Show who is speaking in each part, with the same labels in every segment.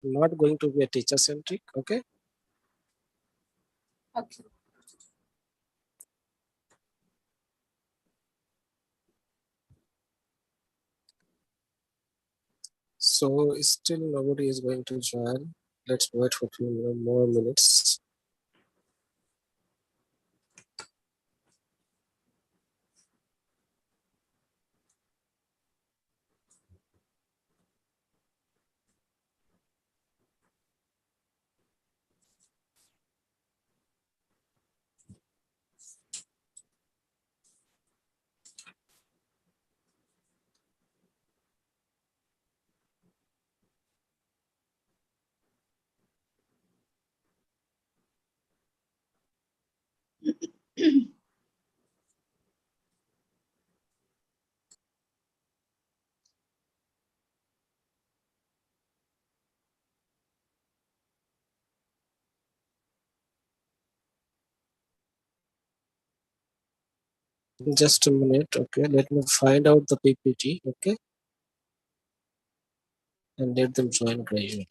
Speaker 1: not going to be a teacher centric. Okay.
Speaker 2: Okay.
Speaker 1: So still nobody is going to join. Let's wait for a few more minutes. Just a minute. Okay, let me find out the PPT. Okay, and let them join gradually.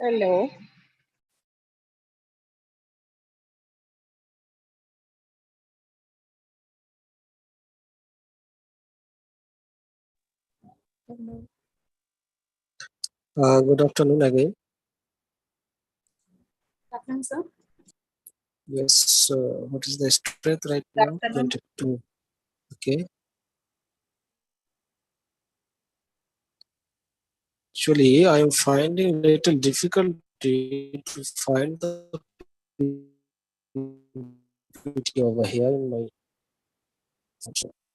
Speaker 3: Hello.
Speaker 1: Good afternoon again.
Speaker 2: Afternoon, sir.
Speaker 1: Yes. What is the strength right
Speaker 3: Good
Speaker 1: now?
Speaker 3: afternoon.
Speaker 1: 22. Okay. Actually, I am finding little difficulty to find the PPT over here in my.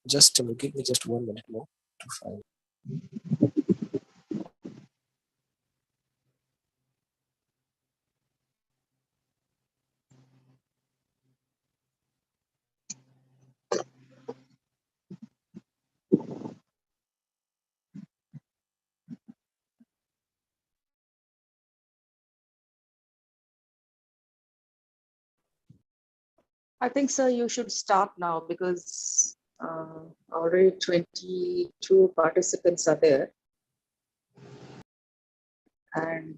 Speaker 1: Just give me just 1 minute more to find.
Speaker 2: I think, sir, you should start now because already 22 participants are there. And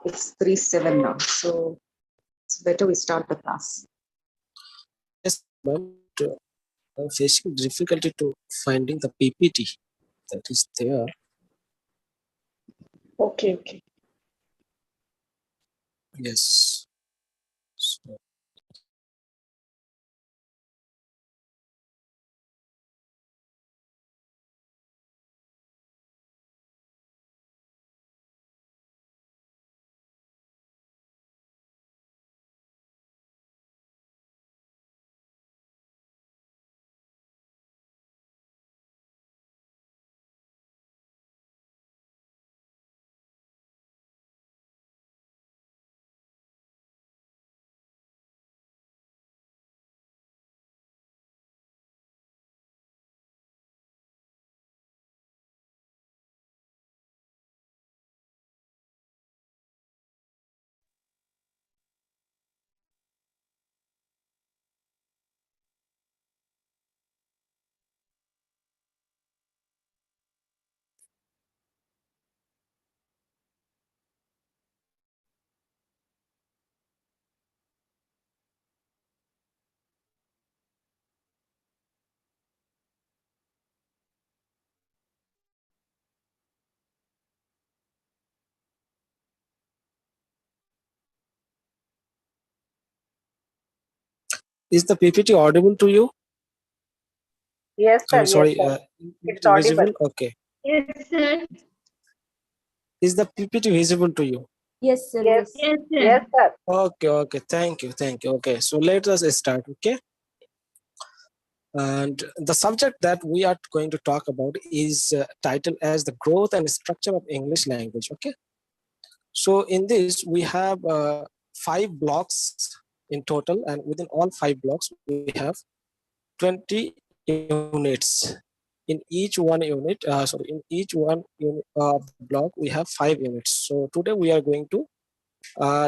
Speaker 2: it's 3:07 now. So it's better we start the class.
Speaker 1: Yes, but I'm facing difficulty to finding the PPT that is there.
Speaker 2: Okay.
Speaker 1: Yes. So, is the PPT audible to you?
Speaker 3: Yes, sir.
Speaker 1: Sorry,
Speaker 3: Yes, sir.
Speaker 1: It's
Speaker 3: audible.
Speaker 1: visible? Okay.
Speaker 3: Yes, sir.
Speaker 1: Is the PPT visible to you?
Speaker 4: Yes, sir.
Speaker 3: Yes.
Speaker 4: Yes.
Speaker 3: Yes, sir.
Speaker 1: Okay. Thank you. Okay, so let us start. Okay. And the subject that we are going to talk about is titled as the growth and structure of English language. Okay. So in this we have 5 blocks in total, and within all 5 blocks we have 20 units. In each one unit, in each one unit of the block we have 5 units. So today we are going to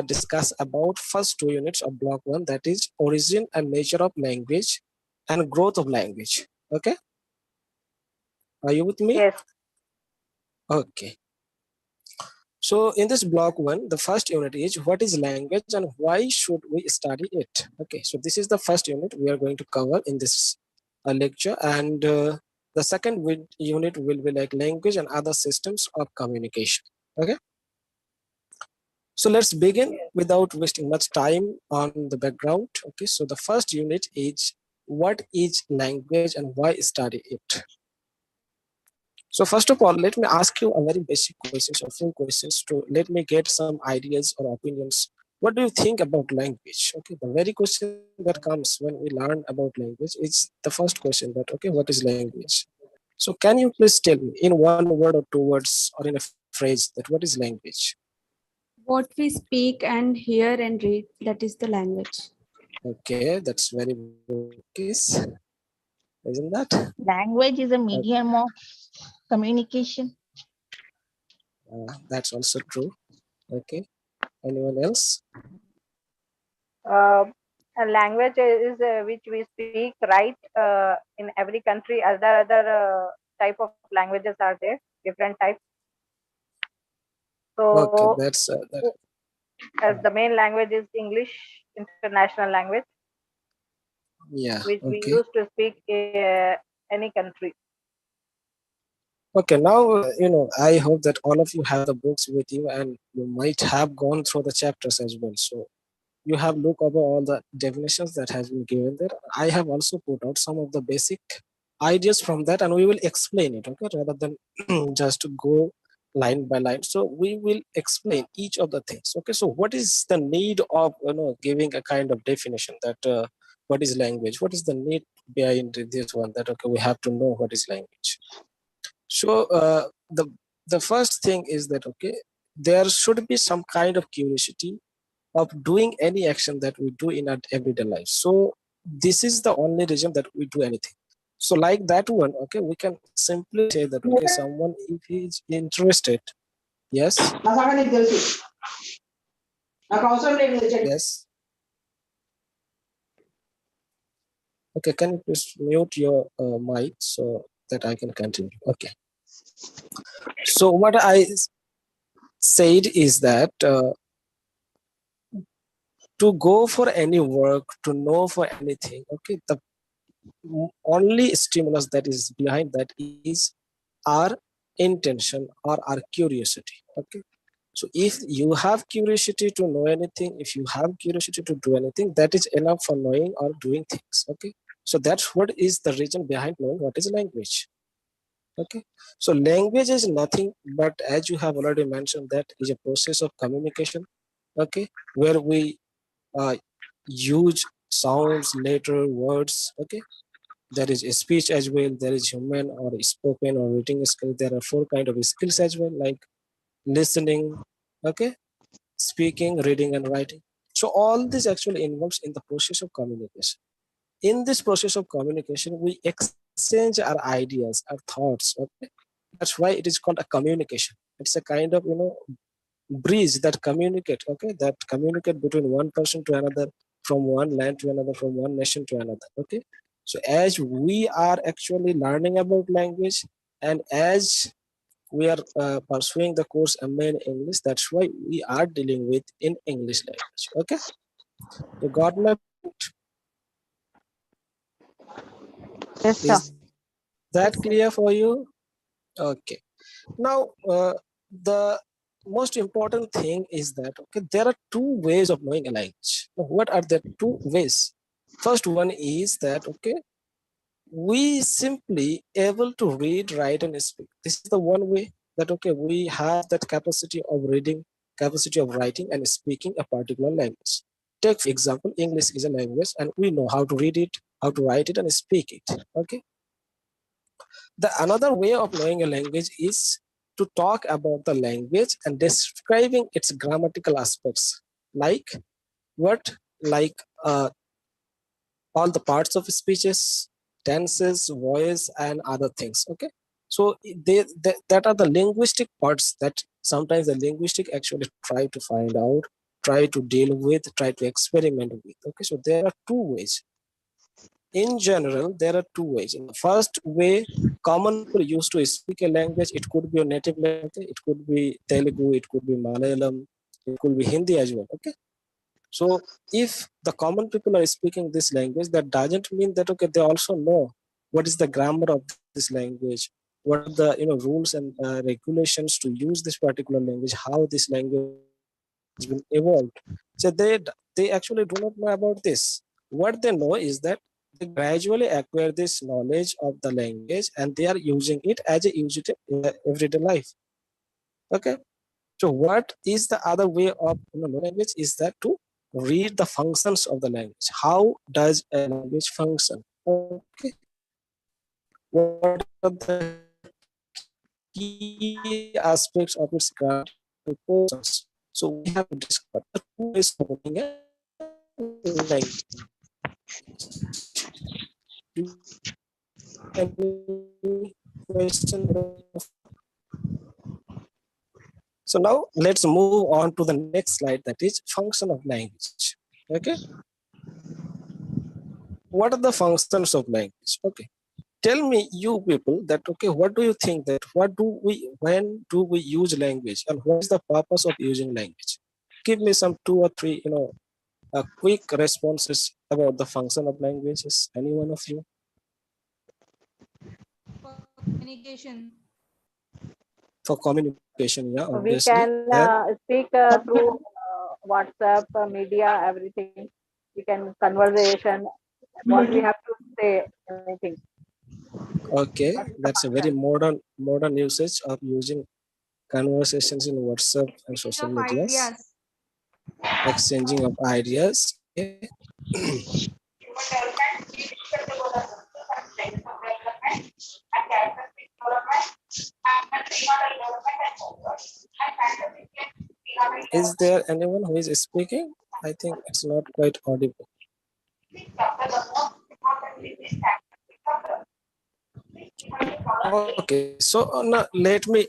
Speaker 1: discuss about first 2 units of block 1, that is origin and nature of language and growth of language. Okay, are you with me?
Speaker 3: Yes.
Speaker 1: Okay. So in this block 1, the first unit is what is language and why should we study it. Okay, so this is the first unit we are going to cover in this lecture, and the second unit will be like language and other systems of communication. Okay, so let's begin without wasting much time on the background. Okay, so the first unit is what is language and why study it. So first of all, let me ask you a very basic questions or few questions to let me get some ideas or opinions. What do you think about language? Okay, the very question that comes when we learn about language is the first question that, okay, what is language? So can you please tell me in one word or 2 words or in a phrase that what is language?
Speaker 4: What we speak and hear and read, that is the language.
Speaker 1: Okay, that's very good case, isn't that?
Speaker 3: Language is a medium of communication.
Speaker 1: That's also true. Okay, anyone else?
Speaker 3: Uh, a language is which we speak, right? In every country, other type of languages are there, different types.
Speaker 1: Okay,
Speaker 3: So,
Speaker 1: that's that.
Speaker 3: as the main language is English, international language,
Speaker 1: Yeah.
Speaker 3: which we
Speaker 1: Okay.
Speaker 3: use to speak any country.
Speaker 1: Okay, now I hope that all of you have the books with you and you might have gone through the chapters as well. So you have looked over all the definitions that has been given there. I have also put out some of the basic ideas from that and we will explain it, okay, rather than just to go line by line. So we will explain each of the things. Okay, so what is the need of giving a kind of definition that what is language? What is the need behind this one? That okay, we have to know what is language. So the first thing is that okay, there should be some kind of curiosity of doing any action that we do in our everyday life. So this is the only reason that we do anything. So like that one, okay, we can simply say that okay, someone if he is interested, yes, yes, okay, can you please mute your mic so that I can continue? Okay. So what I said is that to go for any work, to know for anything, okay, the only stimulus that is behind that is our intention or our curiosity. Okay, so if you have curiosity to know anything, if you have curiosity to do anything, that is enough for knowing or doing things. Okay, so that's what is the reason behind knowing what is language. Okay, so language is nothing but, as you have already mentioned, that is a process of communication. Okay, where we use sounds, letter, words. Okay, there is a speech as well, there is human or spoken or written skill. There are four kind of skills as well, like listening, okay, speaking, reading, and writing. So all this actually involves in the process of communication. In this process of communication, we exchange our ideas, our thoughts. Okay, that's why it is called a communication. It's a kind of bridge that communicate. Okay, that communicate between one person to another, from one land to another, from one nation to another. Okay, so as we are actually learning about language, and as we are pursuing the course MA in English, that's why we are dealing with in English language. Okay, you got my point?
Speaker 3: Yes, sir.
Speaker 1: Is that clear for you? Okay. Now, the most important thing is that okay, there are two ways of knowing a language. Now, what are the two ways? First one is that okay, we simply able to read, write, and speak. This is the one way that okay, we have that capacity of reading, capacity of writing, and speaking a particular language. Take for example, English is a language, and we know how to read it, how to write it, and speak it. Okay. The another way of knowing a language is to talk about the language and describing its grammatical aspects, like what, like all the parts of speeches, tenses, voice, and other things. Okay, so that are the linguistic parts that sometimes the linguistic actually try to find out, try to deal with, try to experiment with. Okay, so there are two ways. In general, there are two ways. In the first way, common people used to speak a language. It could be a native language, it could be Telugu, it could be Malayalam, it could be Hindi as well. Okay, so if the common people are speaking this language, that doesn't mean that okay, they also know what is the grammar of this language, what are the rules and regulations to use this particular language, how this language has been evolved. So they actually do not know about this. What they know is that they gradually acquire this knowledge of the language and they are using it as a use it in their everyday life. Okay. So what is the other way of language is that to read the functions of the language. How does a language function? Okay. What are the key aspects of its grammatical portions? So we have discovered the two ways of knowing a language. Any question? So now let's move on to the next slide, that is function of language. Okay. What are the functions of language? Okay. Tell me, you people, that okay, what do you think that when do we use language and what is the purpose of using language? Give me some two or three, quick responses about the function of languages. Any one of you?
Speaker 5: For communication.
Speaker 1: For communication, yeah,
Speaker 3: We
Speaker 1: obviously.
Speaker 3: can
Speaker 1: Then
Speaker 3: speak through WhatsApp, media, everything. We can conversation. What we have to say, anything.
Speaker 1: okay,
Speaker 3: That's the
Speaker 1: that's a very
Speaker 3: function.
Speaker 1: modern usage of using conversations in WhatsApp and
Speaker 5: Exchange
Speaker 1: social
Speaker 5: of
Speaker 1: medias,
Speaker 5: ideas.
Speaker 1: exchanging of ideas. Okay. Is there anyone who is speaking? I think it's not quite audible. Okay, so now let me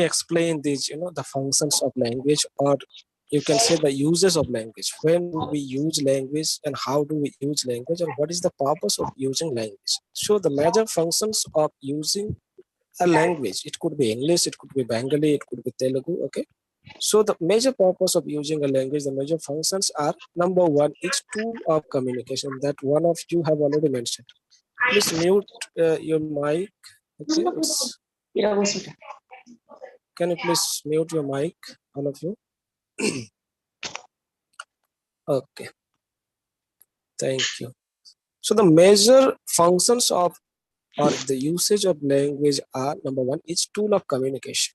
Speaker 1: explain these, the functions of language, or you can say the uses of language. When do we use language, and how do we use language, and what is the purpose of using language? So the major functions of using a language, it could be English, it could be Bengali, it could be Telugu. Okay, so the major purpose of using a language, the major functions are: number one, it's tool of communication, that one of you have already mentioned. Please mute your mic. Okay, can you please mute your mic, all of you? Okay, thank you. So the major functions of, or the usage of language are: number one, it's tool of communication.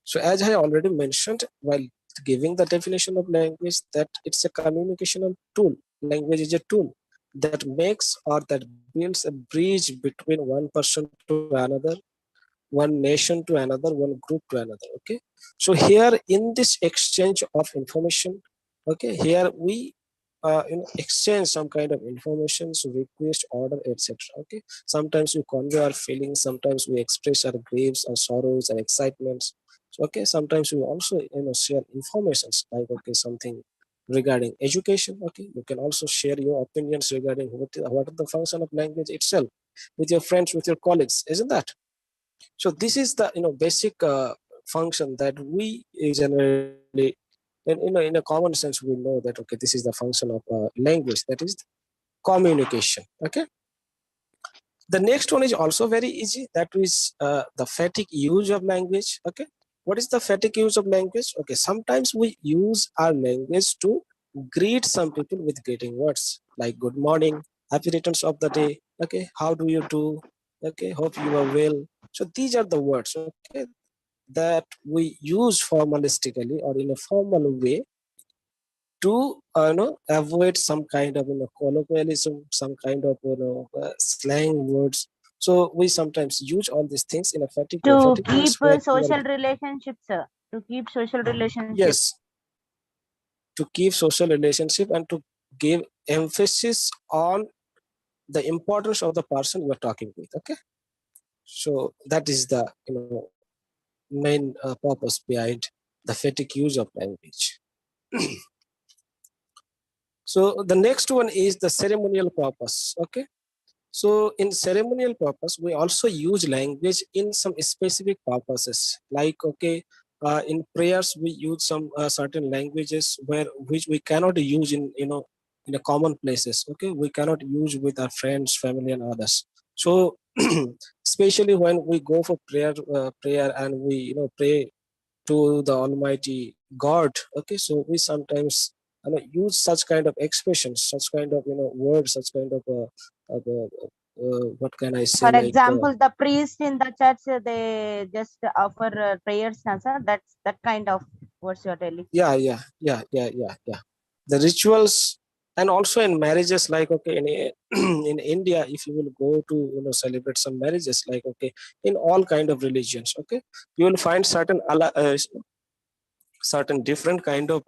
Speaker 1: So as I already mentioned while giving the definition of language, that it's a communicational tool. Language is a tool that makes, or that builds a bridge between one person to another, one nation to another, one group to another. Okay, so here in this exchange of information, okay, here we exchange some kind of information, so request, order, etc. Okay, sometimes we convey our feelings, sometimes we express our griefs, our sorrows and excitements. So, okay, sometimes we also share informations, like, okay, something regarding education. Okay, you can also share your opinions regarding what are the function of language itself with your friends, with your colleagues, isn't that? So this is the basic function that we generally, and in a common sense, we know that, okay, this is the function of language, that is communication. Okay, the next one is also very easy, that is the phatic use of language. Okay, what is the phatic use of language? Okay, sometimes we use our language to greet some people with greeting words like good morning, happy returns of the day. Okay, how do you do? Okay, hope you are well. So these are the words, okay, that we use formalistically or in a formal way to avoid some kind of colloquialism, some kind of slang words. So we sometimes use all these things in a
Speaker 6: To
Speaker 1: phatic
Speaker 6: keep
Speaker 1: use where we are,
Speaker 6: social relationships, to keep social relationships.
Speaker 1: yes, to keep social relationship and to give emphasis on the importance of the person you are talking with. Okay, so that is the main purpose behind the phatic use of language. So the next one is the ceremonial purpose. Okay, so in ceremonial purpose, we also use language in some specific purposes. Like, okay, in prayers we use some certain languages which we cannot use in a common places. Okay, we cannot use with our friends, family, and others. So especially when we go for prayer and we pray to the Almighty God. Okay, so we sometimes use such kind of expressions, such kind of words, such kind of what can I
Speaker 6: For
Speaker 1: say, like
Speaker 6: example, the priest in the church, they just offer prayers, sir. That's that kind of words you're telling.
Speaker 1: yeah. The rituals, and also in marriages, like, okay, in India, if you will go to celebrate some marriages, like, okay, in all kind of religions, okay, you will find certain different kind of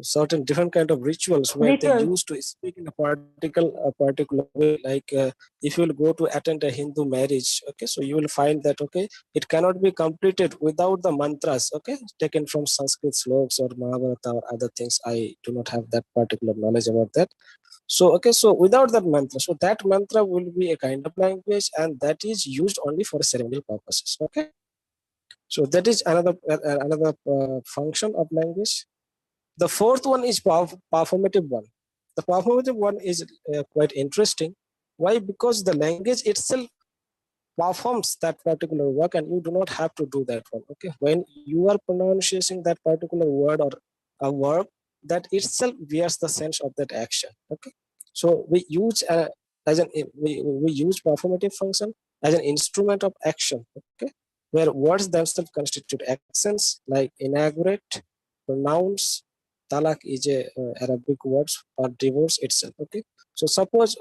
Speaker 1: certain different kind of rituals where they
Speaker 6: Rituals.
Speaker 1: used to speak in a particular way. Like if you will go to attend a Hindu marriage, okay, so you will find that, okay, it cannot be completed without the mantras, okay, taken from Sanskrit sloks or Mahabharata or other things. I do not have that particular knowledge about that. So, okay, so without that mantra, so that mantra will be a kind of language, and that is used only for ceremonial purposes. Okay, so that is another function of language. The fourth one is performative one. The performative one is quite interesting. Why? Because the language itself performs that particular work, and you do not have to do that one. Okay, when you are pronouncing that particular word or a verb, that itself bears the sense of that action. Okay, so we use we use performative function as an instrument of action. Okay, where words themselves constitute accents like inaugurate, pronounce. Talak is a Arabic word for divorce itself. Okay, so suppose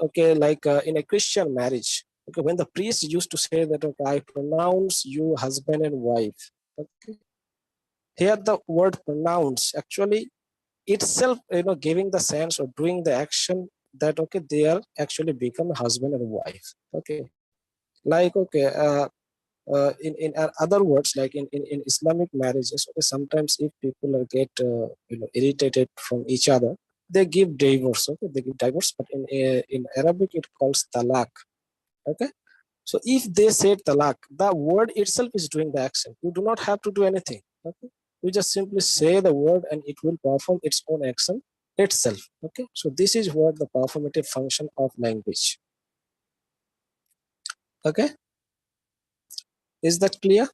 Speaker 1: like in a Christian marriage, when the priest used to say that I pronounce you husband and wife. Okay, here the word pronounce actually itself giving the sense or doing the action that they are actually become husband and wife. Okay, like in other words, like in Islamic marriages, sometimes if people get irritated from each other, they give divorce. Okay, they give divorce, but in Arabic it calls talak. Okay, so if they say talak, the word itself is doing the action. You do not have to do anything. Okay, you just simply say the word and it will perform its own action itself. Okay, so this is what the performative function of language. Okay, is that clear?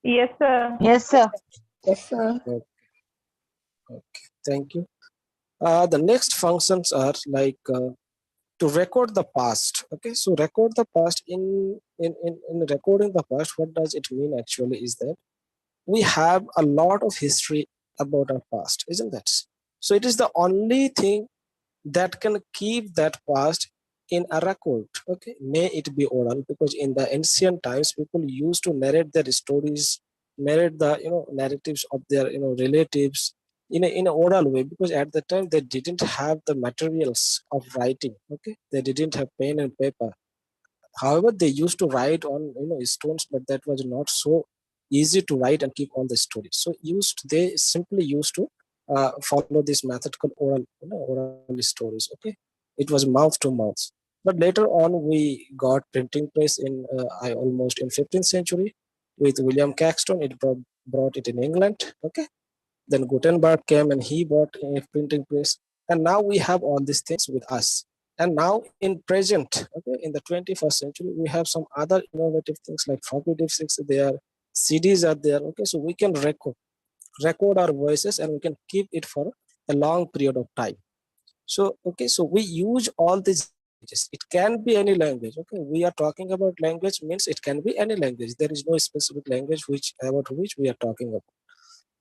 Speaker 3: Yes, sir.
Speaker 6: Yes, sir.
Speaker 2: Yes, sir.
Speaker 1: Okay, thank you. The next functions are like to record the past. Okay, so record the past in recording the past, what does it mean actually is that we have a lot of history about our past, isn't that? So it is the only thing that can keep that past in a record. Okay, may it be oral, because in the ancient times people used to narrate their stories, narrate the narratives of their relatives in an oral way, because at the time they didn't have the materials of writing. Okay, they didn't have pen and paper. However, they used to write on stones, but that was not so easy to write and keep all the stories. So they simply used to follow this method called oral stories. Okay, it was mouth to mouth. But later on, we got printing press in almost in 15th century with William Caxton. It brought it in England. Okay, then Gutenberg came and he bought a printing press. And now we have all these things with us. And now in present, okay, in the 21st century, we have some other innovative things like floppy disks there, CDs are there. Okay, so we can record our voices and we can keep it for a long period of time. So, okay, so we use all these languages. It can be any language. Okay, we are talking about language means it can be any language. There is no specific language about which we are talking about.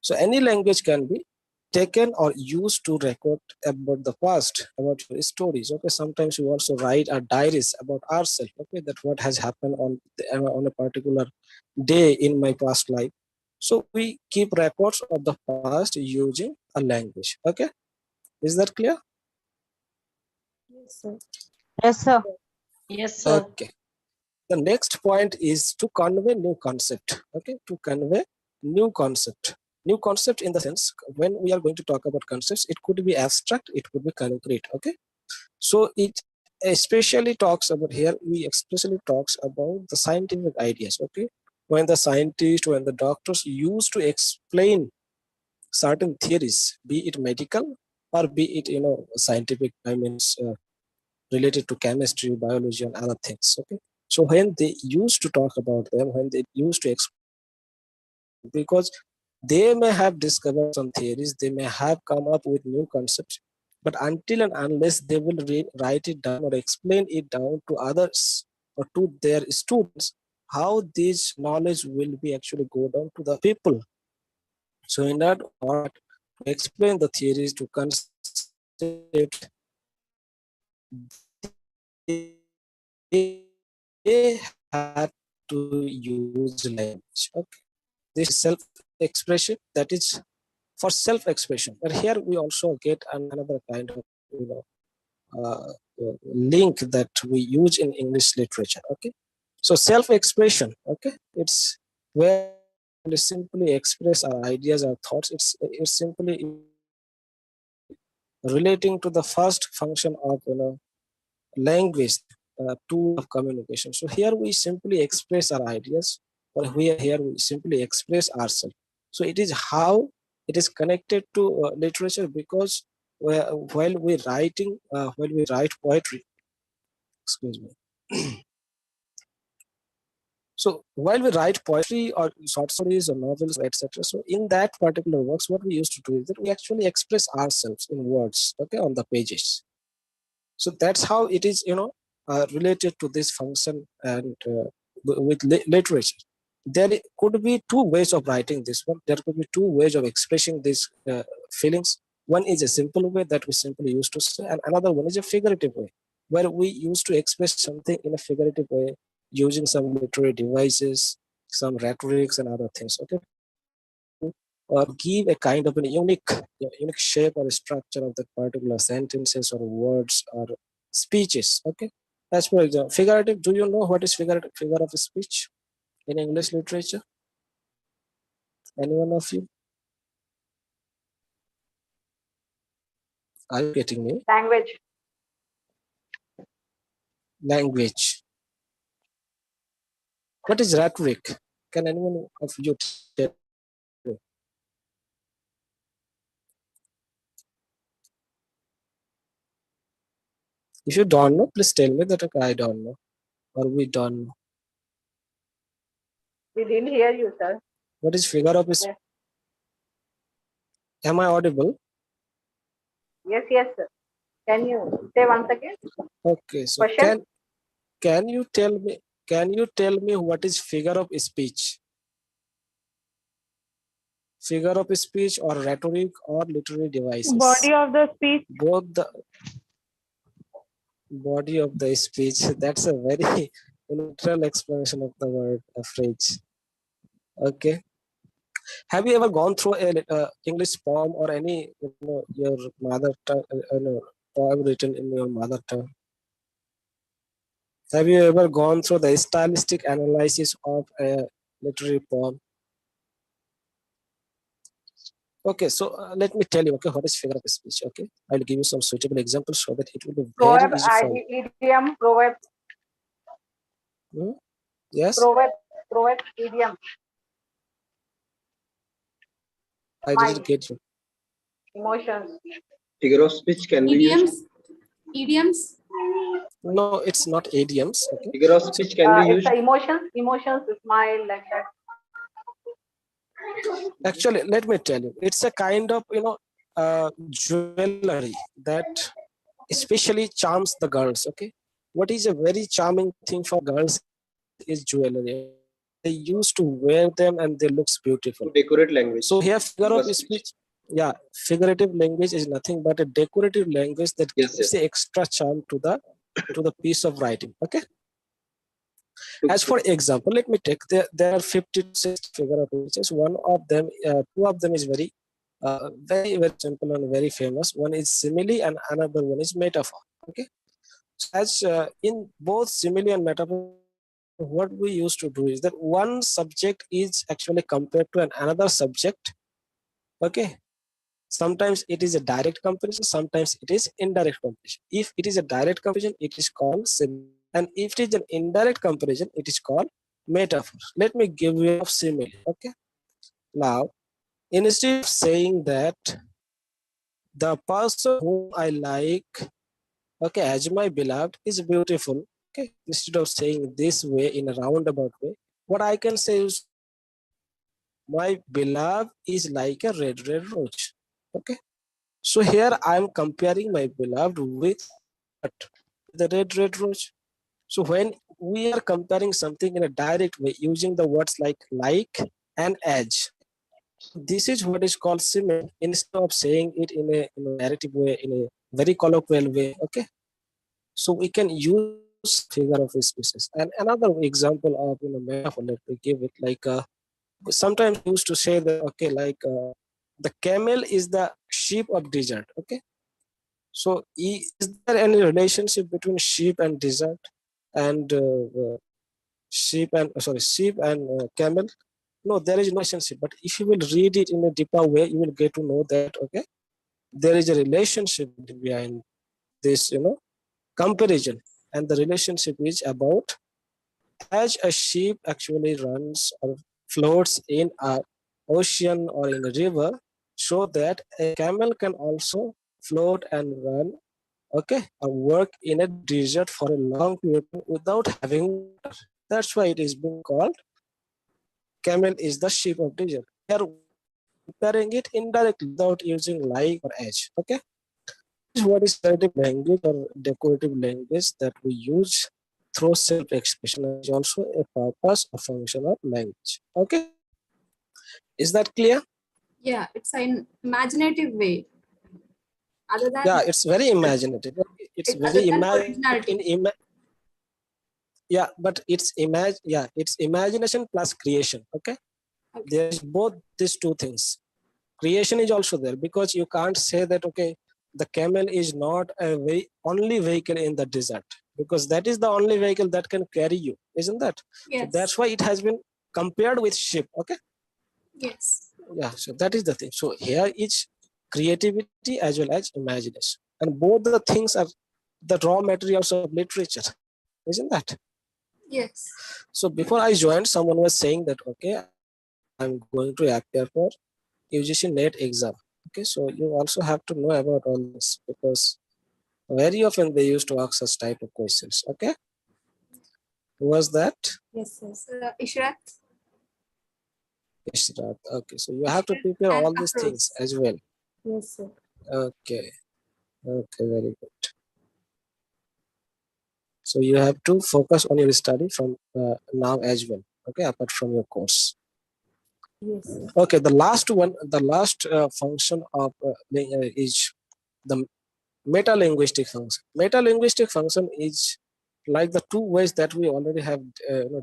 Speaker 1: So any language can be taken or used to record about the past, about your stories. Okay, sometimes we also write our diaries about ourselves. Okay, that what has happened on a particular day in my past life. So we keep records of the past using a language. Okay, is that clear?
Speaker 4: Yes, sir.
Speaker 6: Yes, sir.
Speaker 2: Yes, sir.
Speaker 1: Okay. The next point is to convey new concept. Okay, to convey new concept. New concept in the sense, when we are going to talk about concepts, it could be abstract, it could be concrete. Okay, so it especially talks about here. We especially talks about the scientific ideas. Okay, when the scientists, when the doctors used to explain certain theories, be it medical or be it scientific. I mean, related to chemistry, biology, and other things. Okay, so when they used to talk about them, when they used to explain, because they may have discovered some theories, they may have come up with new concepts, but until and unless they will write it down or explain it down to others or to their students, how this knowledge will be actually go down to the people. So in that order, to explain the theories to concept, they had to use language. Okay, this is self-expression. That is for self-expression. But here we also get another kind of uh, link that we use in English literature. Okay, so self-expression. Okay, it's where we simply express our ideas, our thoughts. It's simply relating to the first function of language, tool of communication. So here we simply express our ideas, or here we simply express ourselves. So it is how it is connected to literature, because while we write poetry, excuse me. So while we write poetry or short stories or novels, etc., so in that particular works, what we used to do is that we actually express ourselves in words, okay, on the pages. So that's how it is, related to this function and with literature. There could be two ways of writing this one. There could be two ways of expressing these feelings. One is a simple way that we simply used to say, and another one is a figurative way, where we used to express something in a figurative way using some literary devices, some rhetorics and other things, okay, or give a kind of a unique shape or structure of the particular sentences or words or speeches, okay. As for example, figurative, do you know what is figurative figure of speech in English literature? Any one of you? Are you getting me?
Speaker 3: Language.
Speaker 1: Language. What is rhetoric? Can anyone of you tell me? If you don't know, please tell me that, okay, I don't know or we don't know.
Speaker 3: We didn't hear you, sir.
Speaker 1: What is figure of speech?
Speaker 3: Yes.
Speaker 1: Am I audible?
Speaker 3: Yes, yes, sir. Can you say once again?
Speaker 1: Okay, so
Speaker 3: Question?
Speaker 1: can you tell me what is figure of speech? Figure of speech or rhetoric or literary devices?
Speaker 7: Body of the speech.
Speaker 1: Both the body of the speech. That's a very literal explanation of the word, a phrase. Okay. Have you ever gone through a English poem or any your mother tongue poem written in your mother tongue? Have you ever gone through the stylistic analysis of a literary poem? Okay, so let me tell you, okay, what is figure of speech, okay? I'll give you some suitable examples so that it will be very
Speaker 3: Proverb,
Speaker 1: easy for you.
Speaker 3: idiom, proverb,
Speaker 1: Yes,
Speaker 3: proverb, idiom,
Speaker 1: I didn't
Speaker 3: mind,
Speaker 1: get you.
Speaker 3: emotions.
Speaker 8: Figure of speech can be used.
Speaker 4: Idioms.
Speaker 1: No, it's not idioms, okay?
Speaker 8: Figure of
Speaker 1: So,
Speaker 8: speech can be
Speaker 3: It's
Speaker 8: used.
Speaker 3: the emotions, smile, like that.
Speaker 1: actually, let me tell you, it's a kind of, jewelry that especially charms the girls, okay? What is a very charming thing for girls is jewelry. They used to wear them and they looks beautiful.
Speaker 8: To decorate language.
Speaker 1: So here figure of
Speaker 8: Speech.
Speaker 1: speech, yeah, figurative language is nothing but a decorative language that
Speaker 8: Yes,
Speaker 1: gives
Speaker 8: yes.
Speaker 1: the extra charm to the piece of writing, okay? As for example, let me take there are 56 figure of speeches. One of them, two of them is very very simple and very famous. One is simile and another one is metaphor, okay? So as in both simile and metaphor, what we used to do is that one subject is actually compared to another subject, okay? Sometimes it is a direct comparison, sometimes it is indirect comparison. If it is a direct comparison, it is called simile, and if it is an indirect comparison, it is called metaphor. Let me give you a simile, okay? Now, instead of saying that the person whom I like, okay, as my beloved is beautiful, okay, instead of saying this way in a roundabout way, what I can say is my beloved is like a red rose, okay? So here I am comparing my beloved with the red rose. So when we are comparing something in a direct way using the words like and as, this is what is called simile. Instead of saying it in a narrative way, in a very colloquial way, okay? So we can use figure of speeches. And another example of metaphor, let me give it sometimes used to say that, okay, the camel is the sheep of desert, okay? So is there any relationship between sheep and desert and sheep and camel? No, there is no relationship. But if you will read it in a deeper way, you will get to know that, okay, there is a relationship behind this, comparison. And the relationship is about as a sheep actually runs or floats in a ocean or in a river, so that a camel can also float and run, okay, or work in a desert for a long period without having water. That's why it is being called camel is the sheep of desert. We are comparing it indirectly without using like or as, okay? This is what is creative language or decorative language that we use through self-expression is also a purpose or function of language. Okay, is that clear?
Speaker 4: Yeah, it's an imaginative way. Other than
Speaker 1: Yeah, it's very imaginative. It's
Speaker 4: other
Speaker 1: very
Speaker 4: than
Speaker 1: imaginative.
Speaker 4: originality.
Speaker 1: Yeah, but it's imagination plus creation. Okay,
Speaker 4: Okay.
Speaker 1: there is both these two things. Creation is also there, because you can't say that okay, the camel is not a only vehicle in the desert, because that is the only vehicle that can carry you, isn't that?
Speaker 4: Yes.
Speaker 1: So that's why it has been compared with ship. Okay,
Speaker 4: Yes.
Speaker 1: yeah, so that is the thing. So here is creativity as well as imagination, and both the things are the raw materials of literature, isn't that?
Speaker 4: Yes.
Speaker 1: So before I joined, someone was saying that okay, I'm going to appear for UGC NET exam. Okay, so you also have to know about all this, because very often they used to ask such type of questions. Okay, who was that?
Speaker 4: Yes. Yes. Ishrat.
Speaker 1: Ishrat. Okay, so you have to
Speaker 4: Ishrat
Speaker 1: prepare
Speaker 4: and
Speaker 1: all these things
Speaker 4: Afroz.
Speaker 1: as well.
Speaker 4: Yes, sir.
Speaker 1: Okay, okay, very good. So you have to focus on your study from now as well. Okay, apart from your course.
Speaker 4: Yes, sir.
Speaker 1: Okay, the last one, the last function of is the meta-linguistic function. Meta-linguistic function is like the two ways that we already have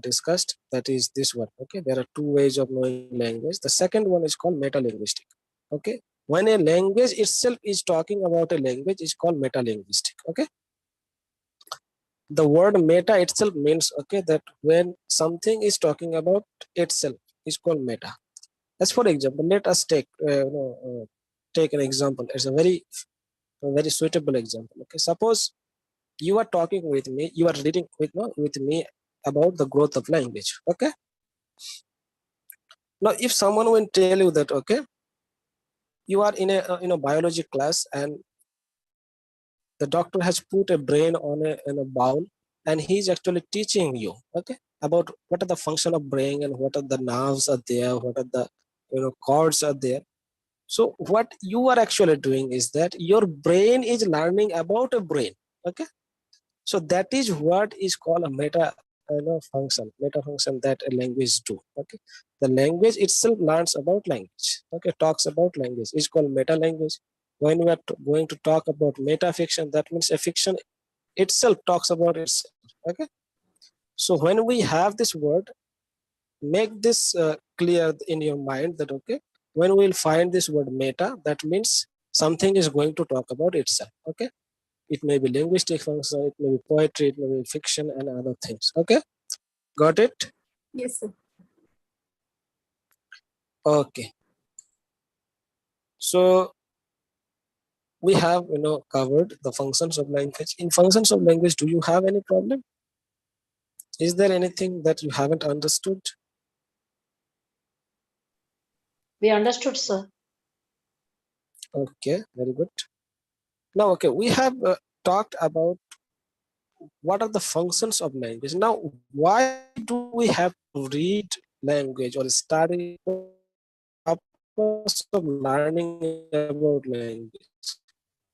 Speaker 1: discussed. That is this one. Okay, there are two ways of knowing language. The second one is called meta-linguistic. Okay, when a language itself is talking about a language, is called meta-linguistic. Okay, the word meta itself means okay that when something is talking about itself is called meta. As for example, let us take an example. It's a very suitable example. Okay, suppose you are talking with me, you are reading with me about the growth of language. Okay, now if someone will tell you that okay, you are in a biology class, and the doctor has put a brain on in a bowl, and he's actually teaching you okay about what are the function of brain, and what are the nerves are there, what are the chords are there. So what you are actually doing is that your brain is learning about a brain. Okay, so that is what is called a meta function that a language do. Okay, the language itself learns about language. Okay, talks about language is called meta language. When we are going to talk about meta fiction, that means a fiction itself talks about itself. Okay, so when we have this word, make this clear in your mind that okay, when we'll find this word meta, that means something is going to talk about itself. Okay, it may be linguistic function, it may be poetry, it may be fiction, and other things. Okay, got it?
Speaker 4: Yes, sir.
Speaker 1: Okay, so we have covered the functions of language. In functions of language, do you have any problem? Is there anything that you haven't understood?
Speaker 2: We understood, sir.
Speaker 1: Okay, very good. Now, okay, we have talked about what are the functions of language. Now, why do we have to read language or study purpose of learning about language?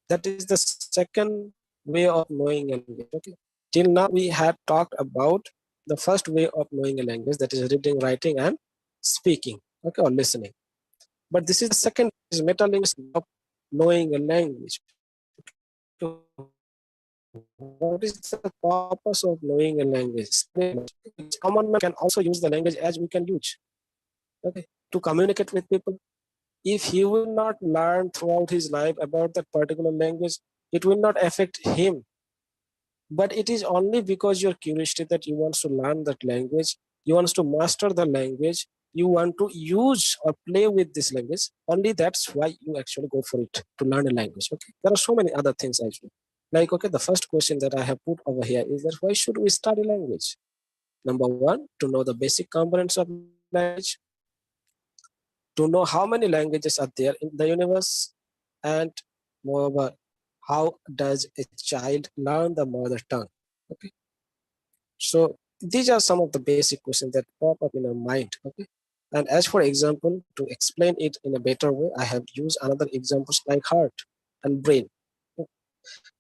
Speaker 1: That is the second way of knowing a language. Okay, till now we had talked about the first way of knowing a language, that is reading, writing, and speaking. Okay, or listening. But this is the second, is metalinguistic of knowing a language. What is the purpose of knowing a language? Common man can also use the language as we can use, okay, to communicate with people. If he will not learn throughout his life about that particular language, it will not affect him. But it is only because your curiosity that you want to learn that language, you want to master the language, you want to use or play with this language. Only that's why you actually go for it, to learn a language. Okay, there are so many other things as well. Like okay, the first question that I have put over here is that why should we study language? Number one, to know the basic components of language, to know how many languages are there in the universe, and moreover, how does a child learn the mother tongue? Okay, so these are some of the basic questions that pop up in our mind. Okay, and as for example, to explain it in a better way, I have used another examples like heart and brain.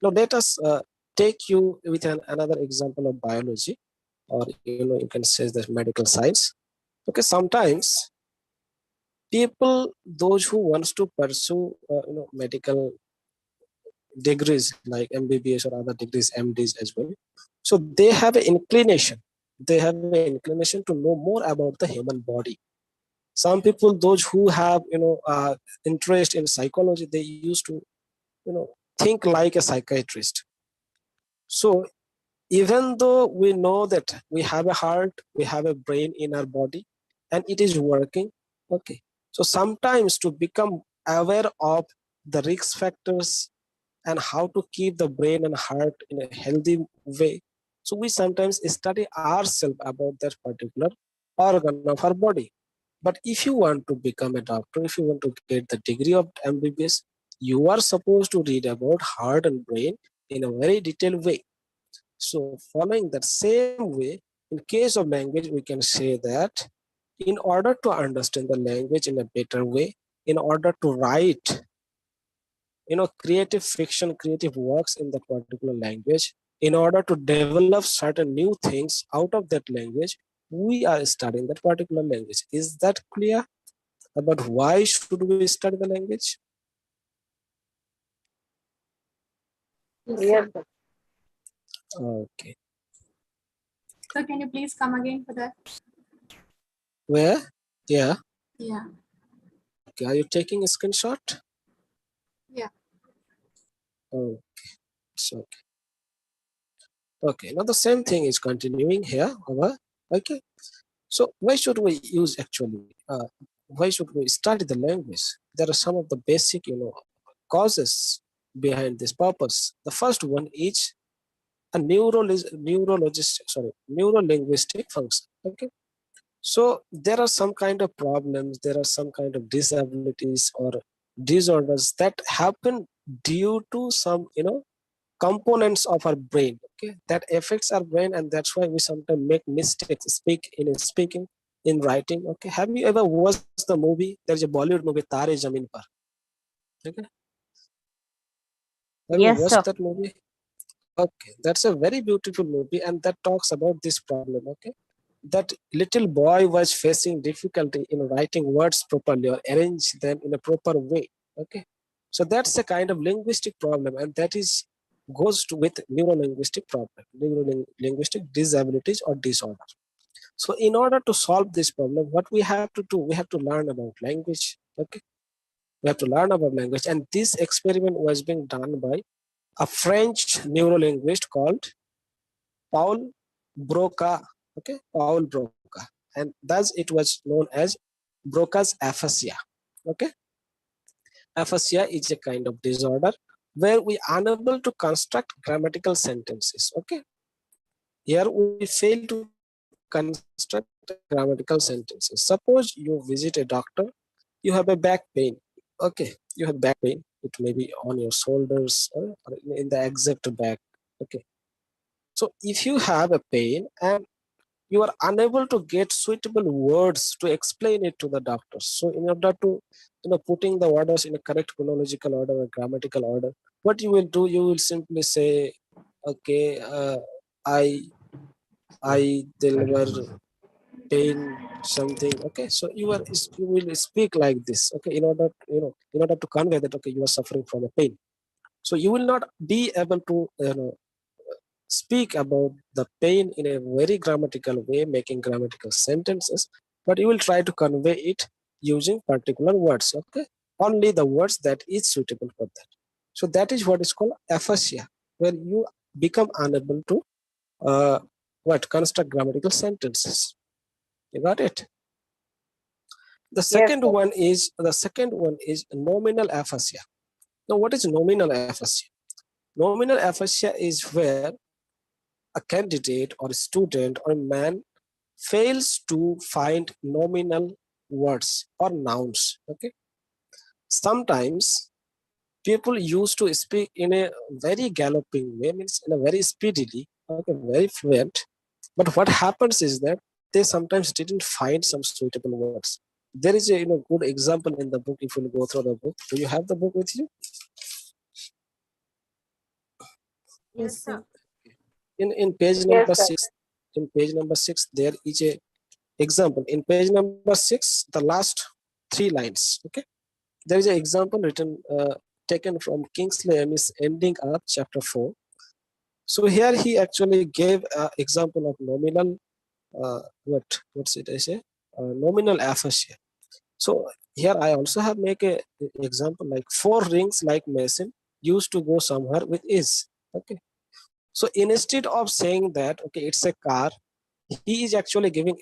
Speaker 1: Now let us take you with another example of biology, or you can say the medical science. Okay, sometimes people, those who wants to pursue medical degrees like MBBS or other degrees, MDs as well, so they have an inclination. They have an inclination to know more about the human body. Some people, those who have interest in psychology, they used to think like a psychiatrist. So even though we know that we have a heart, we have a brain in our body, and it is working, okay. So sometimes to become aware of the risk factors and how to keep the brain and heart in a healthy way, so we sometimes study ourselves about that particular organ of our body. But if you want to become a doctor, if you want to get the degree of MBBS, you are supposed to read about heart and brain in a very detailed way. So following that same way, in case of language, we can say that in order to understand the language in a better way, in order to write creative fiction, creative works in that particular language, in order to develop certain new things out of that language, we are studying that particular language. Is that clear about why should we study the language?
Speaker 3: Yes, sir.
Speaker 1: Okay.
Speaker 4: So can you please come again for that?
Speaker 1: Where? Yeah.
Speaker 4: Yeah.
Speaker 1: Okay. Are you taking a screenshot?
Speaker 4: Yeah.
Speaker 1: Okay. It's okay. Okay. Now the same thing is continuing here. Okay. So why should we use actually? Why should we study the language? There are some of the basic, causes behind this purpose. The first one is a neuro-linguistic function. Okay. So there are some kind of problems, there are some kind of disabilities or disorders that happen due to some, components of our brain, okay, that affects our brain, and that's why we sometimes make mistakes speaking, in writing. Okay, have you ever watched the movie? There's a Bollywood movie, Tare Zameen Par. Okay, have you
Speaker 6: Yes, sir.
Speaker 1: watched that movie? Okay, that's a very beautiful movie, and that talks about this problem. Okay, that little boy was facing difficulty in writing words properly or arrange them in a proper way. Okay, so that's a kind of linguistic problem, and that is goes to with neuro-linguistic problem, neuro-linguistic disabilities or disorder. So in order to solve this problem, what we have to do, we have to learn about language. Okay, we have to learn about language, and this experiment was being done by a French neurolinguist called Paul Broca. Okay, Paul Broca, and thus it was known as Broca's aphasia. Okay, aphasia is a kind of disorder where we are unable to construct grammatical sentences. Okay, here we fail to construct grammatical sentences. Suppose you visit a doctor, you have a back pain. Okay, you have back pain. It may be on your shoulders or in the exact back. Okay, so if you have a pain and you are unable to get suitable words to explain it to the doctor, so in order to putting the words in a correct phonological order or grammatical order, what you will do, you will simply say, okay, I deliver pain something. Okay, so you will speak like this. Okay, in order to convey that, okay, you are suffering from a pain. So you will not be able to speak about the pain in a very grammatical way, making grammatical sentences, but you will try to convey it using particular words. Okay, only the words that is suitable for that. So that is what is called aphasia, where you become unable to construct grammatical sentences. You got it? The
Speaker 3: Yes,
Speaker 1: second
Speaker 3: sir.
Speaker 1: one is nominal aphasia. Now, what is nominal aphasia? Nominal aphasia is where a candidate or a student or a man fails to find nominal words or nouns. Okay, sometimes people used to speak in a very galloping way, means in a very speedily, okay, very fluent. But what happens is that they sometimes didn't find some suitable words. There is a good example in the book. If you go through the book, do you have the book with you?
Speaker 4: Yes, sir.
Speaker 1: In page
Speaker 3: Yes,
Speaker 1: number
Speaker 3: sir.
Speaker 1: 6, in page number 6, there is a example. In page number 6, the last 3 lines. Okay, there is an example written, taken from Kingsley Amis ending up chapter 4. So here he actually gave an example of nominal, what's it I say, nominal aphasia. So here I also have make a example like 4 rings like machine used to go somewhere with ease. Okay, so instead of saying that okay it's a car, he is actually giving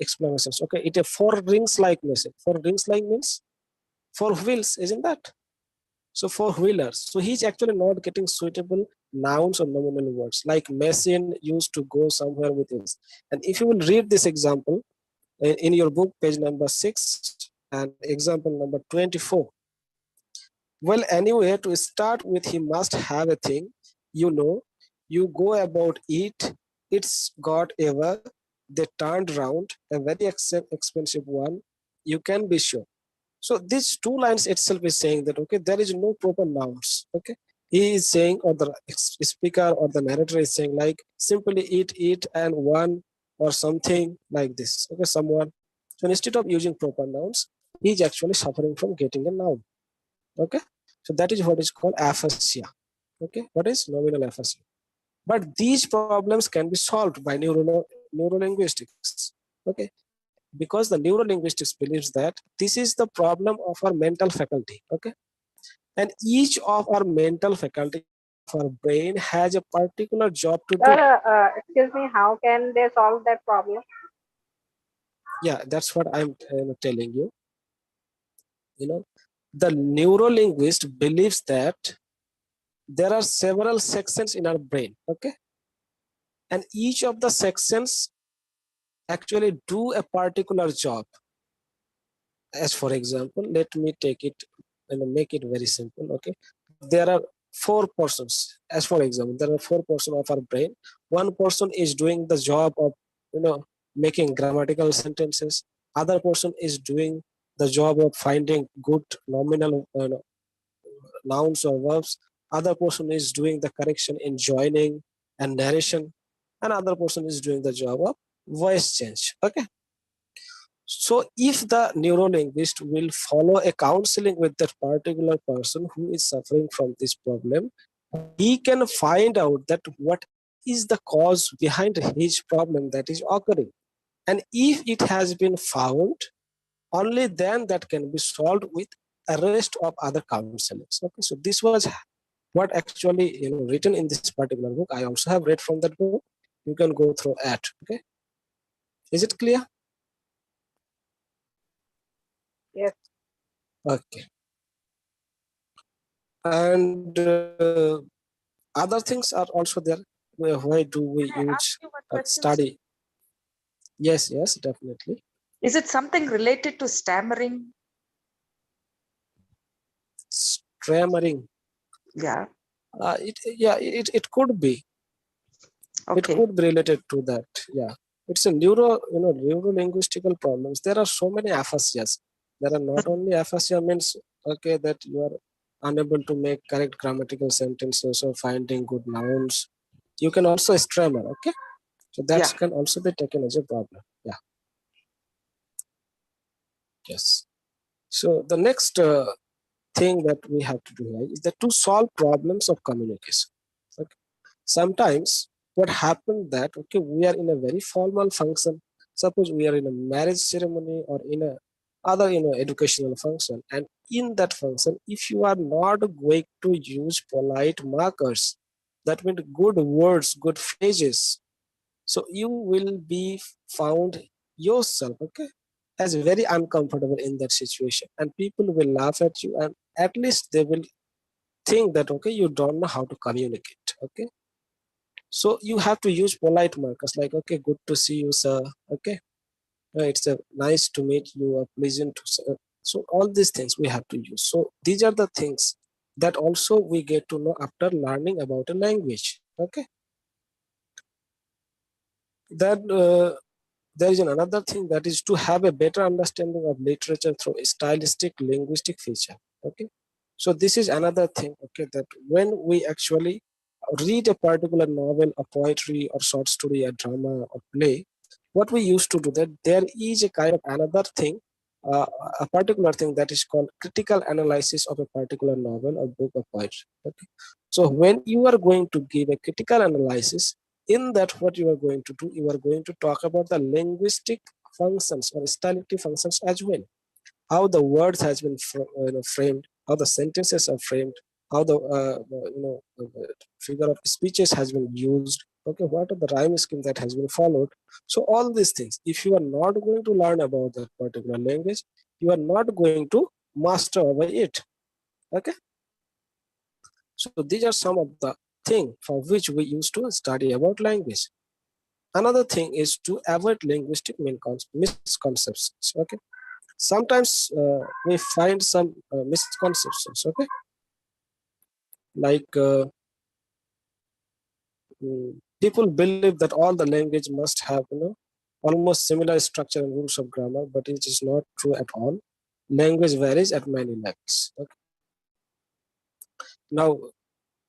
Speaker 1: explanations. Okay, it a 4 rings like machine. 4 rings like means 4 wheels, isn't that? So 4 wheelers. So he's actually not getting suitable nouns or nominal words like machine used to go somewhere with ease. And if you will read this example in your book, page number 6 and example number 24. Well, anyway, to start with, he must have a thing, you know, you go about it, it's got ever, they turned round, a very expensive one, you can be sure. So these 2 lines itself is saying that, okay, there is no proper nouns, okay. He is saying, or the speaker or the narrator is saying like simply it and one or something like this, okay, someone. So instead of using proper nouns, he is actually suffering from getting a noun, okay. So that is what is called aphasia, okay. What is nominal aphasia? But these problems can be solved by neurolinguistics, okay, because the neurolinguistics believes that this is the problem of our mental faculty, okay, and each of our mental faculty of our brain has a particular job to do.
Speaker 3: Sir, excuse me, how can they solve that problem?
Speaker 1: Yeah, that's what I'm telling you. You know, the neurolinguist believes that there are several sections in our brain, okay, and each of the sections actually do a particular job. As for example, let me take it and make it very simple, okay. There are 4 persons. As for example, there are 4 persons of our brain. One person is doing the job of, you know, making grammatical sentences. Other person is doing the job of finding good nominal nouns or verbs. Other person is doing the correction in joining and narration. Another person is doing the job of voice change, okay. So if the neurolinguist will follow a counseling with that particular person who is suffering from this problem, he can find out that what is the cause behind his problem that is occurring. And if it has been found, only then that can be solved with a rest of other counselings. Okay, so this was what actually written in this particular book. I also have read from that book. You can go through it. Okay, is it clear?
Speaker 3: Yes.
Speaker 1: Okay. And other things are also there. Why do we
Speaker 2: Can I ask
Speaker 1: use
Speaker 2: you one question, sir?
Speaker 1: study? Yes, yes, definitely.
Speaker 2: Is it something related to stammering?
Speaker 1: Stammering.
Speaker 2: Yeah.
Speaker 1: It could be. It
Speaker 2: Okay.
Speaker 1: could be related to that. Yeah, it's a neuro-linguistical problems. There are so many aphasias. There are not only aphasia means okay that you are unable to make correct grammatical sentences or finding good nouns. You can also stammer. Okay, so that
Speaker 2: Yeah.
Speaker 1: can also be taken as a problem. Yeah. Yes. So the next thing that we have to do here is that to solve problems of communication. Okay. Sometimes what happened that okay we are in a very formal function. Suppose we are in a marriage ceremony or in a other educational function, and in that function, if you are not going to use polite markers, that means good words, good phrases, so you will be found yourself okay as very uncomfortable in that situation, and people will laugh at you, and at least they will think that okay you don't know how to communicate. Okay, so you have to use polite markers like okay good to see you sir, okay. It's a nice to meet you, a pleasant to so all these things we have to use. So these are the things that also we get to know after learning about a language. Okay, then there is another thing, that is to have a better understanding of literature through a stylistic linguistic feature. Okay, so this is another thing okay that when we actually read a particular novel, a poetry, or short story, a drama, or play, what we used to do that there is a kind of another thing, a particular thing that is called critical analysis of a particular novel or book of poetry. Okay, so when you are going to give a critical analysis, in that what you are going to do, you are going to talk about the linguistic functions or stylistic functions as well, how the words has been framed, how the sentences are framed, how the figure of speeches has been used. Okay, what are the rhyme scheme that has been followed? So all these things, if you are not going to learn about that particular language, you are not going to master over it. Okay, so these are some of the things for which we used to study about language. Another thing is to avoid linguistic misconceptions. Okay, sometimes we find some misconceptions. Okay, like people believe that all the language must have almost similar structure and rules of grammar, but it is not true at all. Language varies at many levels. Okay? Now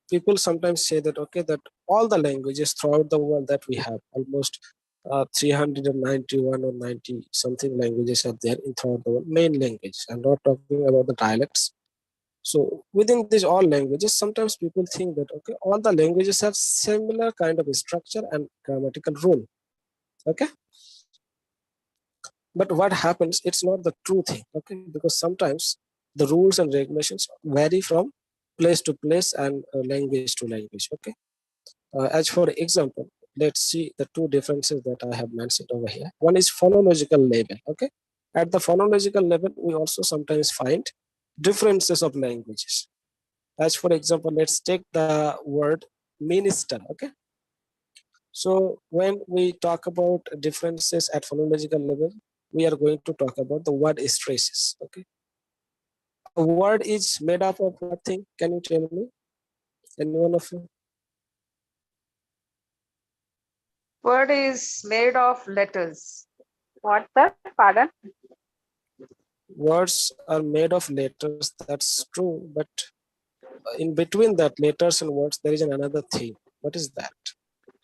Speaker 1: people sometimes say that okay, that all the languages throughout the world that we have, almost 391 or 90 something languages are there in throughout the world, main language. I'm not talking about the dialects. So within these all languages, sometimes people think that okay, all the languages have similar kind of structure and grammatical rule. Okay, but what happens, it's not the true thing. Okay, because sometimes the rules and regulations vary from place to place and language to language. Okay, as for example, let's see the two differences that I have mentioned over here. One is phonological level. Okay, at the phonological level, we also sometimes find differences of languages. As for example, let's take the word minister. Okay, so when we talk about differences at phonological level, we are going to talk about the word stresses. Okay, a word is made up of what thing? Can you tell me? Anyone of you?
Speaker 2: Word is made of letters.
Speaker 3: What, sir? Pardon?
Speaker 1: Words are made of letters. That's true, but in between that letters and words, there is another thing. What is that?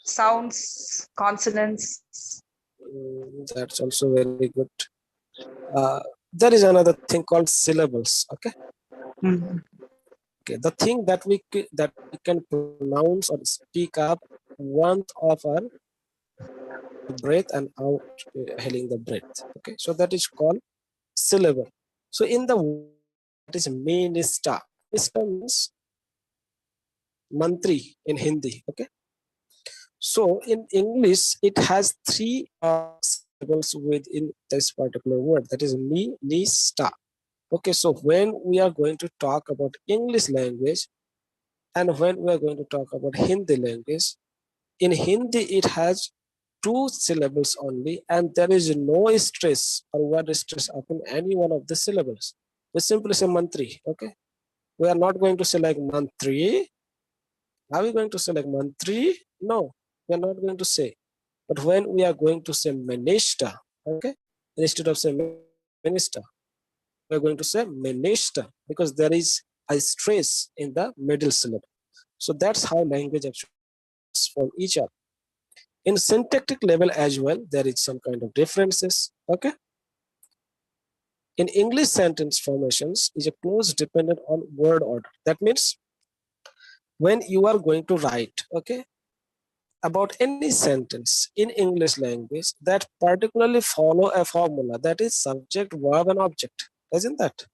Speaker 2: Sounds, consonants.
Speaker 1: That's also very good. There is another thing called syllables. Okay. Okay. The thing that we can pronounce or speak up once of our breath and out hailing the breath. Okay. So that is called syllable. So in the word, that is minister. Minister means mantri in Hindi. Okay. So in English, it has three syllables within this particular word. That is me, ni, sta. Okay, so when we are going to talk about English language and when we are going to talk about Hindi language, in Hindi it has two syllables only and there is no stress or word stress upon any one of the syllables. We simply say mantri. Okay, we are not going to say like mantri. Are we going to say like mantri? No, we are not going to say. But when we are going to say minister, okay, instead of saying minister, we are going to say minister because there is a stress in the middle syllable. So that's how language actually from each other. In syntactic level as well, there is some kind of differences. Okay. In English, sentence formations is a close dependent on word order. That means when you are going to write, okay, about any sentence in English language that particularly follow a formula that is subject, verb, and object. Isn't that?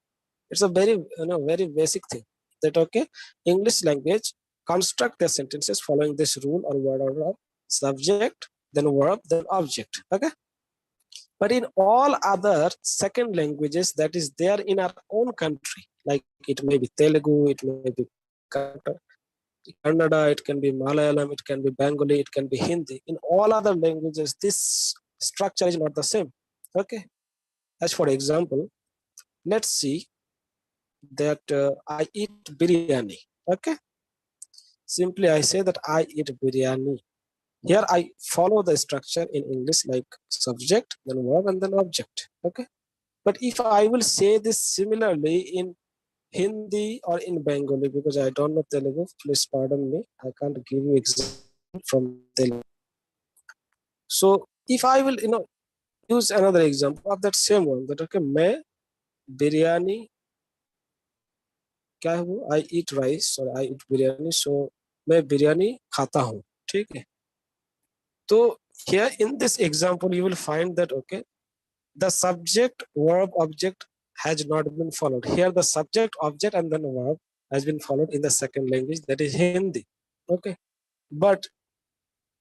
Speaker 1: It's a very very basic thing. That okay, English language construct their sentences following this rule or word order of subject, then verb, then object. Okay. But in all other second languages that is there in our own country, like it may be Telugu, it may be Kannada, it can be Malayalam, it can be Bengali, it can be Hindi. In all other languages, this structure is not the same. Okay. As for example, let's see that I eat biryani. Okay. Simply I say that I eat biryani. Here I follow the structure in English like subject, then verb, and then object. Okay. But if I will say this similarly in Hindi or in Bengali, because I don't know Telugu, please pardon me, I can't give you example from Telugu. So if I will use another example of that same one, that okay, मैं biryani क्या है वो, I eat rice or I eat biryani, so मैं बिरयानी खाता हूँ, ठीक है. तो here in this example you will find that okay, the subject verb object has not been followed. Here the subject object and then verb has been followed in the second language, that is Hindi. Okay, but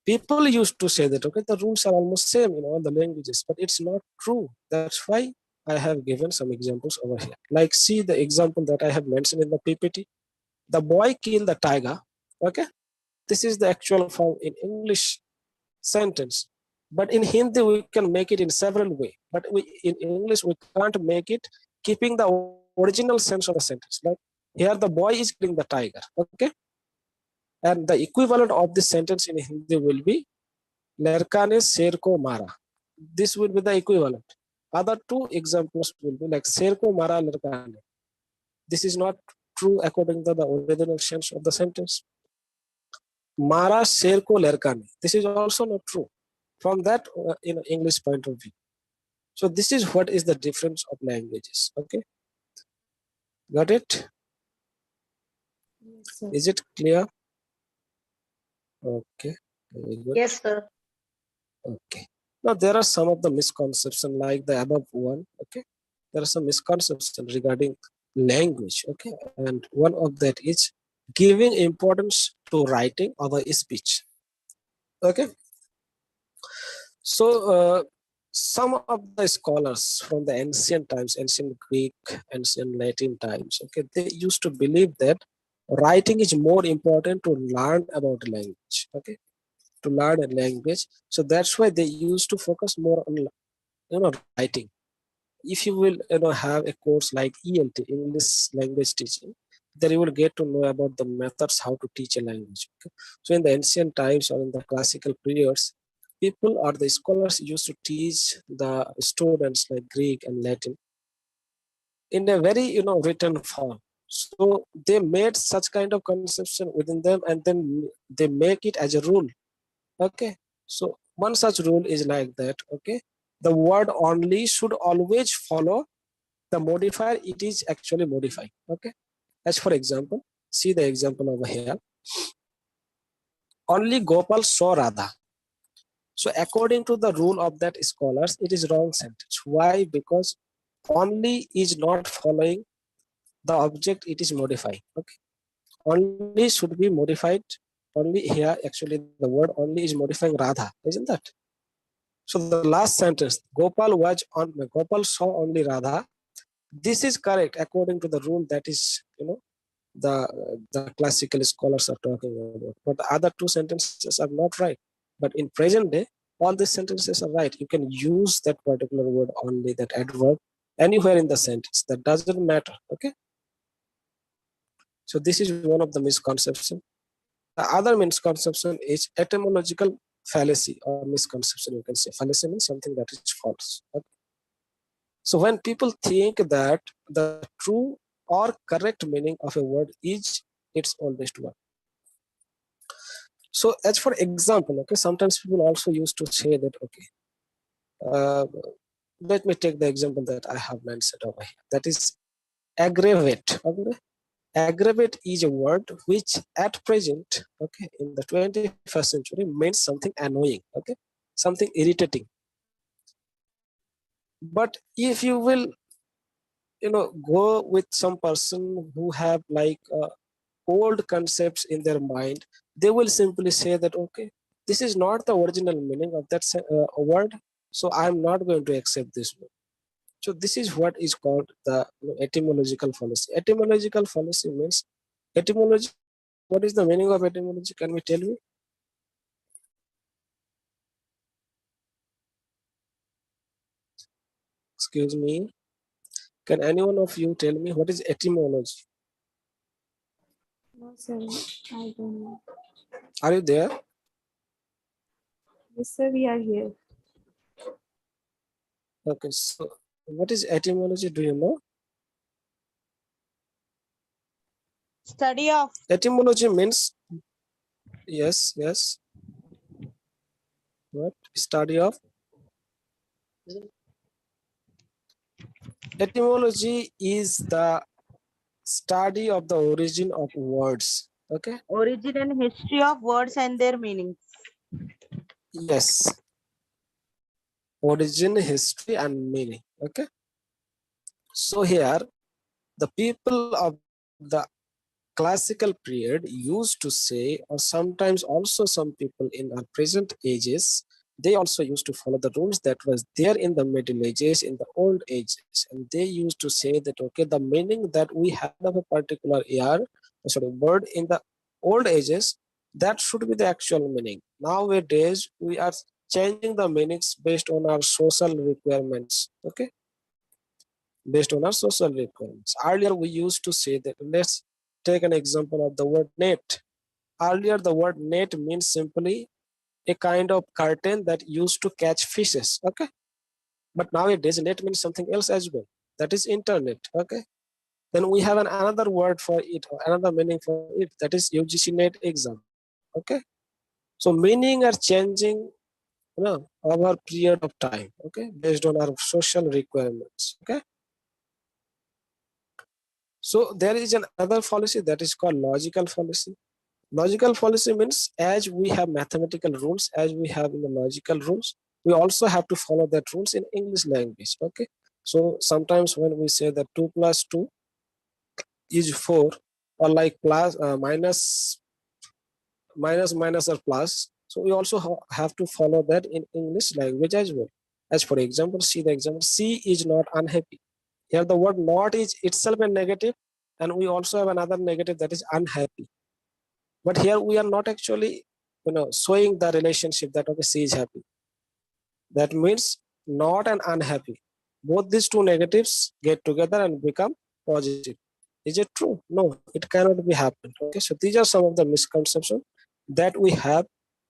Speaker 1: people used to say that okay, the rules are almost same in all the languages, but it's not true. That's why I have given some examples over here. Like see the example that I have mentioned in the PPT. The boy killed the tiger. Okay, this is the actual form in English sentence, but in Hindi we can make it in several ways, but in English we can't make it keeping the original sense of the sentence. Like here the boy is killing the tiger. Okay, and the equivalent of this sentence in Hindi will be लड़का ने शेर को मारा. This will be the equivalent. Other two examples will be like शेर को मारा लड़का ने. This is not true according to the original sense of the sentence. मारा शेर को लड़का ने. This is also not true from that English point of view. So this is what is the difference of languages. Okay, got it?
Speaker 4: Yes, sir.
Speaker 1: Is it clear? Okay, very good.
Speaker 2: Yes, sir.
Speaker 1: Okay. Now there are some of the misconceptions like the above one. Okay, there are some misconceptions regarding language. Okay, and one of that is giving importance to writing over speech. Okay, so some of the scholars from the ancient times, ancient Greek, ancient Latin times, okay, they used to believe that writing is more important to learn about language. Okay, to learn a language, so that's why they used to focus more on writing. If you will have a course like ELT, English language teaching, then you will get to know about the methods how to teach a language. Okay? So in the ancient times or in the classical periods, people or the scholars used to teach the students like Greek and Latin in a very written form. So they made such kind of conception within them, and then they make it as a rule. Okay, so one such rule is like that. Okay, the word only should always follow the modifier it is actually modifying. Okay, as for example, see the example over here. Only Gopal saw Radha. So according to the rule of that scholars, it is wrong sentence. Why? Because only is not following the object it is modifying. Okay, only should be modified. Only here actually the word only is modifying Radha, isn't that? So the last sentence, Gopal saw only Radha. This is correct according to the rule that is, the classical scholars are talking about. But the other two sentences are not right. But in present day, all these sentences are right. You can use that particular word only, that adverb, anywhere in the sentence. That doesn't matter. Okay. So this is one of the misconceptions. The other misconception is etymological fallacy or misconception. You can say fallacy means something that is false. Okay? So when people think that the true or correct meaning of a word is its oldest one. So as for example, okay, sometimes people also used to say that, okay, let me take the example that I have mentioned over here. That is aggravate. Okay? Aggravate is a word which at present, okay, in the 21st century means something annoying, okay, something irritating. But if you will, go with some person who have like old concepts in their mind, they will simply say that, okay, this is not the original meaning of that word, so I'm not going to accept this word. So this is what is called the etymological fallacy. Etymological fallacy means etymology. What is the meaning of etymology? Can we tell me? Excuse me. Can anyone of you tell me what is etymology?
Speaker 4: No, sir. I don't know.
Speaker 1: Are you there?
Speaker 4: Yes, sir. We are here.
Speaker 1: Okay. So what is etymology? Do you know?
Speaker 6: Study of
Speaker 1: Etymology means, yes. What? Study of? Etymology is the study of the origin of words. Okay.
Speaker 6: origin and history of words and their meanings.
Speaker 1: Yes. Origin, history, and meaning. Okay. So here, the people of the classical period used to say, or sometimes also some people in our present ages, they also used to follow the rules that was there in the Middle Ages, in the old ages, and they used to say that okay, the meaning that we had of a particular word in the old ages, that should be the actual meaning. Nowadays we are changing the meanings based on our social requirements. Okay, based on our social requirements. Earlier we used to say that, let's take an example of the word net. Earlier the word net means simply a kind of curtain that used to catch fishes. Okay, but nowadays net means something else as well, that is internet. Okay, then we have another word for it, or another meaning for it, that is UGC net exam. Okay, so meaning are changing, over period of time. Okay, based on our social requirements. Okay, so there is another fallacy that is called logical fallacy. Logical fallacy means as we have mathematical rules, as we have in the logical rules, we also have to follow that rules in English language. Okay, so sometimes when we say that 2 plus 2 is 4, or like plus minus or plus, so we also have to follow that in English language as well. As for example, see the example, C is not unhappy. Here the word not is itself a negative, and we also have another negative, that is unhappy. But here we are not actually, showing the relationship that okay, C is happy. That means not and unhappy. Both these two negatives get together and become positive. Is it true? No, it cannot be happen. Okay, so these are some of the misconceptions that we have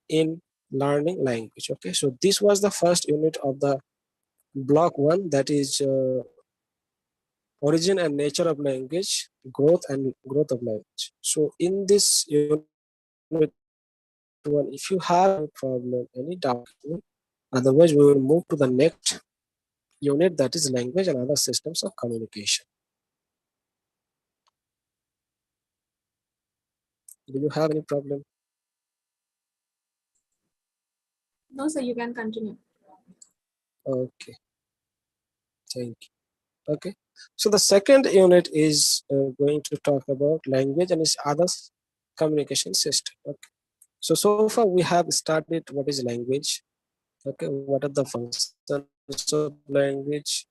Speaker 1: in learning language. Okay, so this was the first unit of the block 1, that is origin and nature of language, growth and growth of language. So in this unit 1, if you have any problem, any doubt, otherwise we will move to the next unit, that is language and other systems of communication. Do you have any problem?
Speaker 4: No, sir, you can continue.
Speaker 1: Okay, thank you. Okay, so the second unit is going to talk about language and its other communication system. Okay, so far we have studied what is language. Okay, what are the functions of language,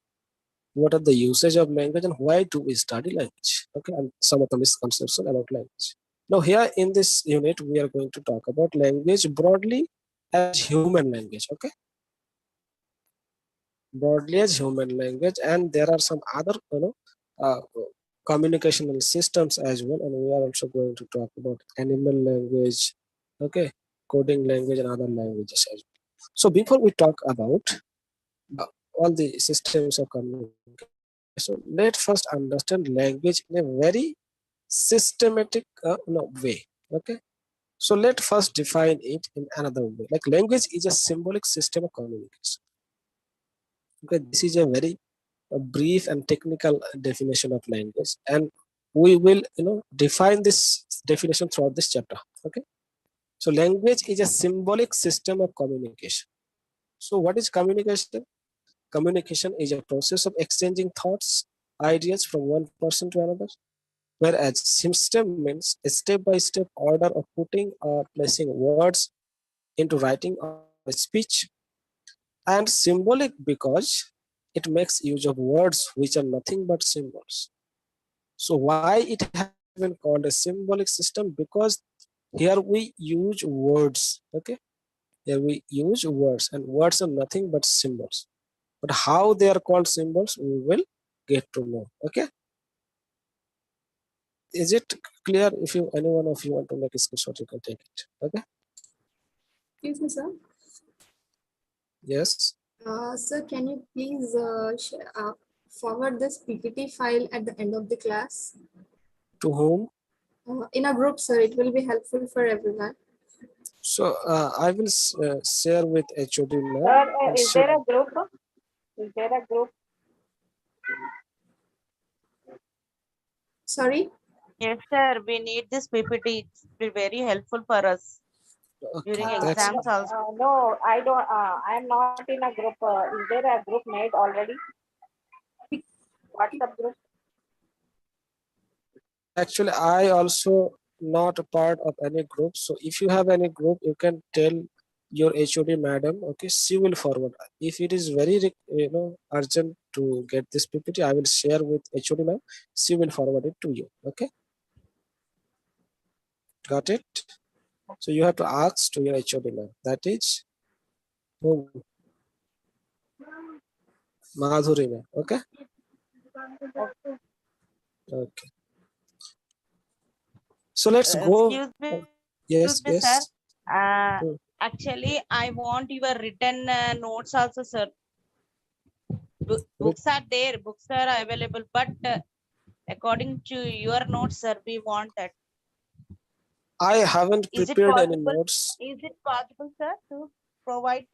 Speaker 1: what are the usage of language, and why do we study language? Okay, and some of the misconceptions about language. Now here in this unit we are going to talk about language broadly as human language. Okay, broadly as human language, and there are some other uh, communicational systems as well, and we are also going to talk about animal language, okay, coding language, and other languages as well. So before we talk about all the systems of communication, so let's first understand language in a very systematic way. Okay, so let's first define it in another way. Like language is a symbolic system of communication. Okay, this is a very brief and technical definition of language, and we will define this definition throughout this chapter. Okay, so language is a symbolic system of communication. So what is communication? Communication is a process of exchanging thoughts, ideas from one person to another, whereas system means a step-by-step order of putting or placing words into writing or speech, and symbolic because it makes use of words which are nothing but symbols. So why it has been called a symbolic system? Because here we use words. Okay, here we use words, and words are nothing but symbols. But how they are called symbols, we will get to know. Okay, is it clear? If you, any one of you want to make a screenshot, you can take it. Okay,
Speaker 4: Excuse me, sir.
Speaker 1: yes.
Speaker 4: Sir, can you please forward this PPT file at the end of the class?
Speaker 1: To whom?
Speaker 4: In a group, sir, it will be helpful for everyone.
Speaker 1: So I will share with HOD
Speaker 3: Sir,
Speaker 1: ma'am. And
Speaker 3: is there a group? Is there a group?
Speaker 4: Sorry.
Speaker 6: Yes, sir. We need this PPT. It's be very helpful for us
Speaker 1: okay,
Speaker 6: during
Speaker 1: that's
Speaker 6: exams also.
Speaker 3: No, I don't. I am not in a group. Is there a group made already? WhatsApp group?
Speaker 1: actually I also not a part of any group. So if you have any group, you can tell your HOD madam. Okay, she will forward. If it is very urgent to get this PPT, I will share with HOD ma'am. She will forward it to you. Okay, got it. So you have to ask to your HOD ma'am. That is whom? Madhuri ma'am. Okay. Okay. So let's go. Yes,
Speaker 6: Excuse me, sir.
Speaker 1: yes.
Speaker 6: Actually, I want your written notes also, sir. Books are there, books are available, but according to your notes, sir, we want that.
Speaker 1: I haven't
Speaker 6: Is it
Speaker 1: prepared any
Speaker 6: possible?
Speaker 1: notes.
Speaker 6: Is it possible, sir, to provide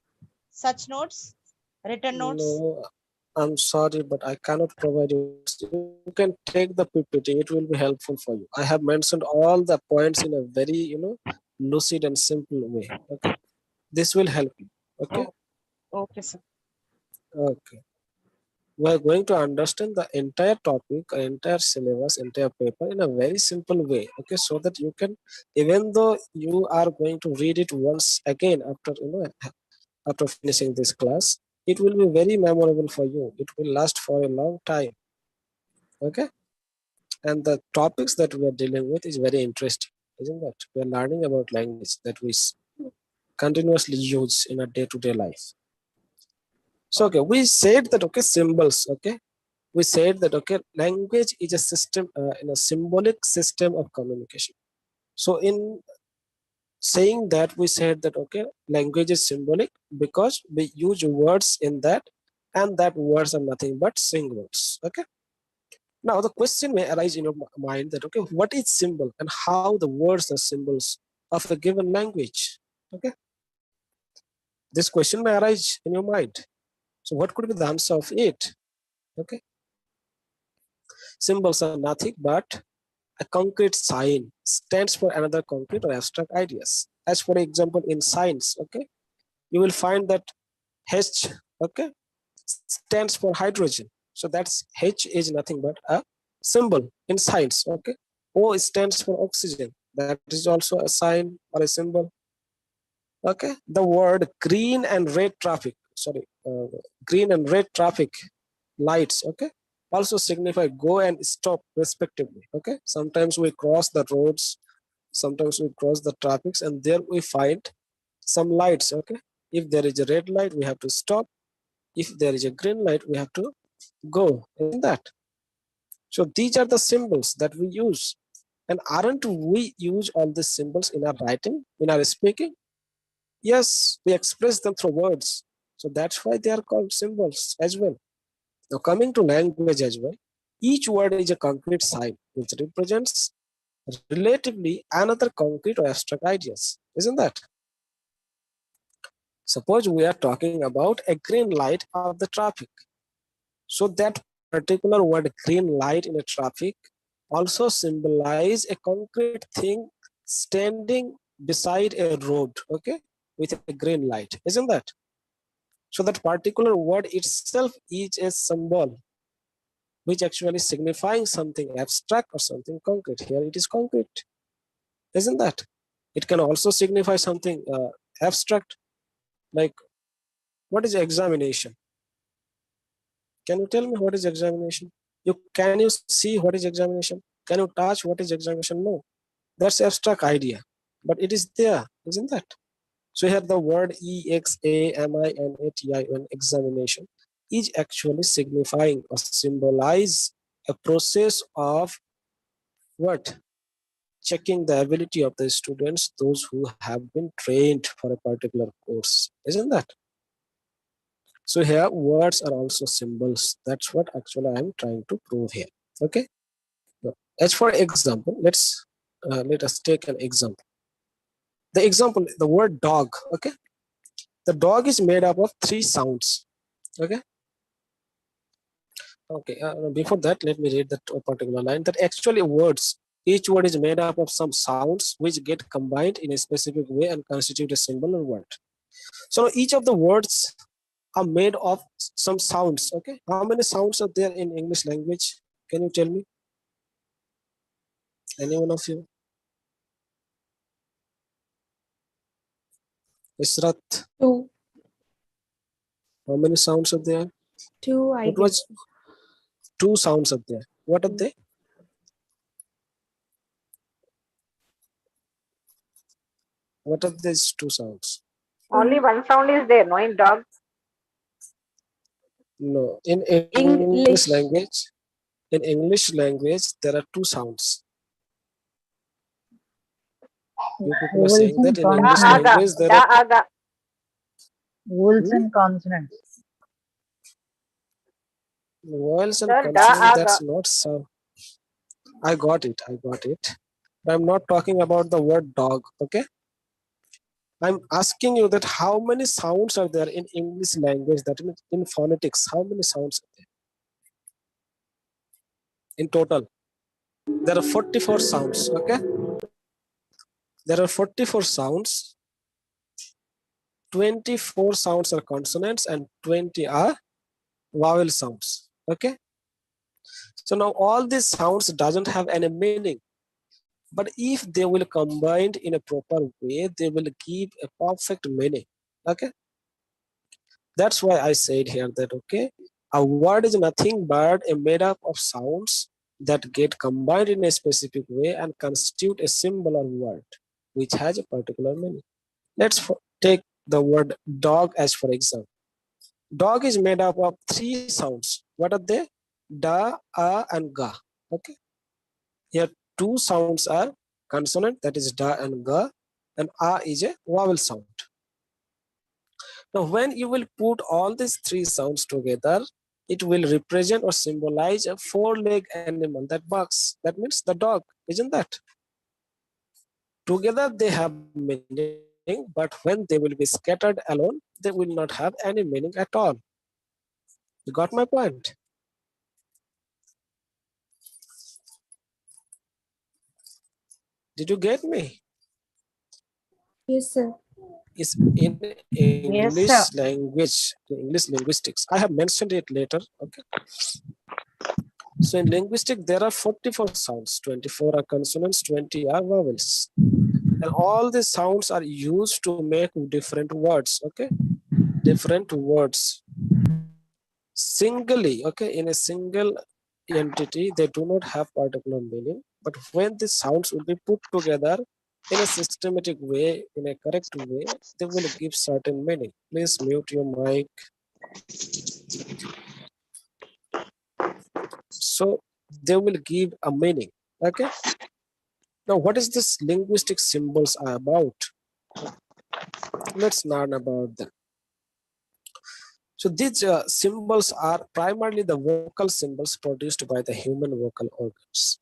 Speaker 6: such notes, written notes?
Speaker 1: No, I'm sorry, but I cannot provide you. You can take the PPT. It will be helpful for you. I have mentioned all the points in a very, lucid and simple way. Okay. This will help you. Okay.
Speaker 6: Okay, sir.
Speaker 1: Okay. We are going to understand the entire topic, entire syllabus, entire paper in a very simple way. Okay. So that you can, even though you are going to read it once again after finishing this class, it will be very memorable for you. It will last for a long time. Okay. And the topics that we are dealing with is very interesting, isn't it? We are learning about language that we continuously use in our day-to-day life. So okay, we said that okay, symbols. Okay, we said that okay, language is a system, in a symbolic system of communication. So in saying that, we said that okay, language is symbolic because we use words in that, and that words are nothing but symbols. Okay. Now the question may arise in your mind that okay, what is symbol and how the words are symbols of a given language? Okay, this question may arise in your mind. So what could be the answer of it? Okay, symbols are nothing but a concrete sign stands for another concrete or abstract ideas. As for example, in science, okay, you will find that H, okay, stands for hydrogen. So that's H is nothing but a symbol in science. Okay, O stands for oxygen. That is also a sign or a symbol. Okay, the word green and red traffic. Sorry, green and red traffic lights. Okay, also signify go and stop respectively. Okay, sometimes we cross the roads, sometimes we cross the traffics, and there we find some lights. Okay, if there is a red light, we have to stop. If there is a green light, we have to go. Isn't that? So these are the symbols that we use. And aren't we use all these symbols in our writing, in our speaking? Yes, we express them through words. So that's why they are called symbols as well. Now coming to language as well, each word is a concrete sign which represents relatively another concrete or abstract ideas. Isn't that? Suppose we are talking about a green light of the traffic. So that particular word green light in a traffic also symbolize a concrete thing standing beside a road, okay, with a green light, isn't that? So that particular word itself is a symbol which actually signifying something abstract or something concrete. Here it is concrete, isn't that? It can also signify something abstract, like what is examination? Can you tell me what is examination? Can you see what is examination? Can you touch what is examination? No, that's abstract idea, but it is there, isn't that? So here the word examination, examination, is actually signifying or symbolize a process of what? Checking the ability of the students, those who have been trained for a particular course, isn't that? So here words are also symbols. That's what actually I'm trying to prove here. Okay. Now, as for example, let's let us take an example. The example, the word dog. Okay, the dog is made up of 3 sounds. Okay. Okay. Before that, let me read that particular line. That actually words. Each word is made up of some sounds which get combined in a specific way and constitute a symbol or word. So each of the words are made of some sounds. Okay, how many sounds are there in English language? Can you tell me? Any one of you? Israt,
Speaker 4: 2.
Speaker 1: how many sounds are there?
Speaker 4: 2, I
Speaker 1: What
Speaker 4: guess.
Speaker 1: was 2 sounds are there? What are they? What are these 2 sounds?
Speaker 3: Only one sound is there, no, in dog.
Speaker 1: No, in English
Speaker 4: English.
Speaker 1: language, there are 2 sounds. You people are
Speaker 7: Vowels
Speaker 1: saying that
Speaker 7: and
Speaker 1: in
Speaker 3: Da
Speaker 1: English
Speaker 7: consonants.
Speaker 3: aga,
Speaker 1: language there
Speaker 3: da
Speaker 1: are
Speaker 3: aga.
Speaker 7: Vowels and consonants.
Speaker 1: vowels and
Speaker 3: Sir, da
Speaker 1: consonants.
Speaker 3: aga.
Speaker 1: That's not sound. I got it. But I'm not talking about the word dog. Okay. I'm asking you that how many sounds are there in English language, that means in phonetics, how many sounds are there in total? There are 44 sounds, okay? There are 44 sounds, 24 sounds are consonants and 20 are vowel sounds, okay? So now all these sounds doesn't have any meaning, but if they will combined in a proper way, they will give a perfect meaning, okay? That's why I said here that, okay, a word is nothing but a made up of sounds that get combined in a specific way and constitute a symbol or word which has a particular meaning. Let's take the word dog as for example. Dog is made up of 3 sounds. What are they? Da, a, and ga. Okay. Here 2 sounds are consonant, that is da and ga, and a is a vowel sound. Now, when you will put all these 3 sounds together, it will represent or symbolize a 4-legged animal that barks. That means the dog, isn't that? Together they have meaning, but when they will be scattered alone, they will not have any meaning at all. You got my point? Did you get me?
Speaker 4: Yes, sir.
Speaker 1: Is in
Speaker 6: Yes,
Speaker 1: English
Speaker 6: sir.
Speaker 1: language, English linguistics. I have mentioned it later. Okay. So in linguistic, there are 44 sounds, 24 are consonants, 20 are vowels. And all these sounds are used to make different words, okay? Different words. Singly, okay, in a single entity, they do not have particular meaning. But when the sounds will be put together in a systematic way, in a correct way, they will give certain meaning. Please mute your mic. So they will give a meaning, okay? Now, what is this linguistic symbols are about? Let's learn about them. So these symbols are primarily the vocal symbols produced by the human vocal organs.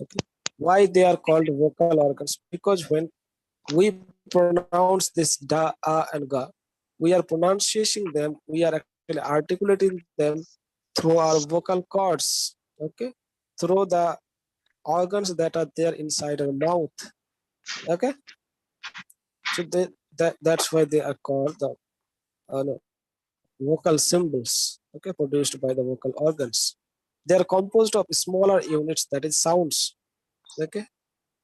Speaker 1: Okay. Why they are called vocal organs? Because when we pronounce this da, a, and ga, we are pronouncing them, we are actually articulating them through our vocal cords, okay, through the organs that are there inside our mouth, okay. So that's why they are called the no, vocal symbols, okay, produced by the vocal organs. They are composed of smaller units, that is sounds, okay.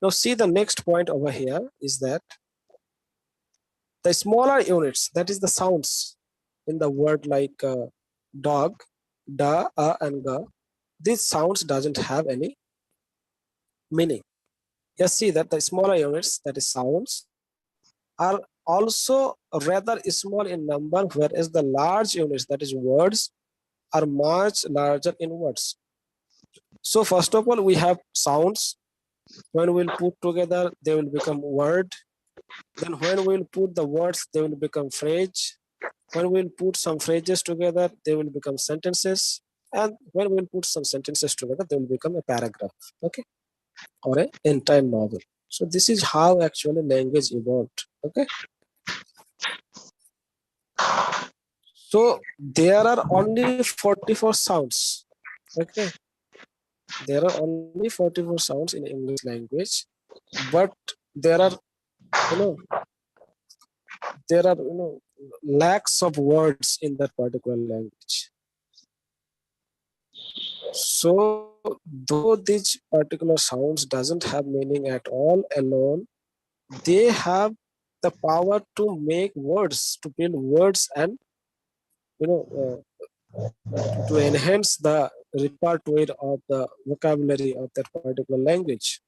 Speaker 1: Now see the next point over here is that the smaller units, that is the sounds in the word like dog, da, a, and ga, these sounds doesn't have any meaning. You see that the smaller units, that is sounds, are also rather small in number, whereas the large units, that is words, are much larger in words. So first of all, we have sounds. When we'll put together, they will become word. Then when we'll put the words, they will become phrase. When we'll put some phrases together, they will become sentences. And when we'll put some sentences together, they will become a paragraph. Okay. or an entire novel. So this is how actually language evolved. Okay. So there are only 44 sounds. Okay. There are only 44 sounds in English language, but there are, you know, lakhs of words in that particular language. So though these particular sounds doesn't have meaning at all alone, they have the power to make words, to build words, and you know to enhance the repertoire of the vocabulary of that particular language.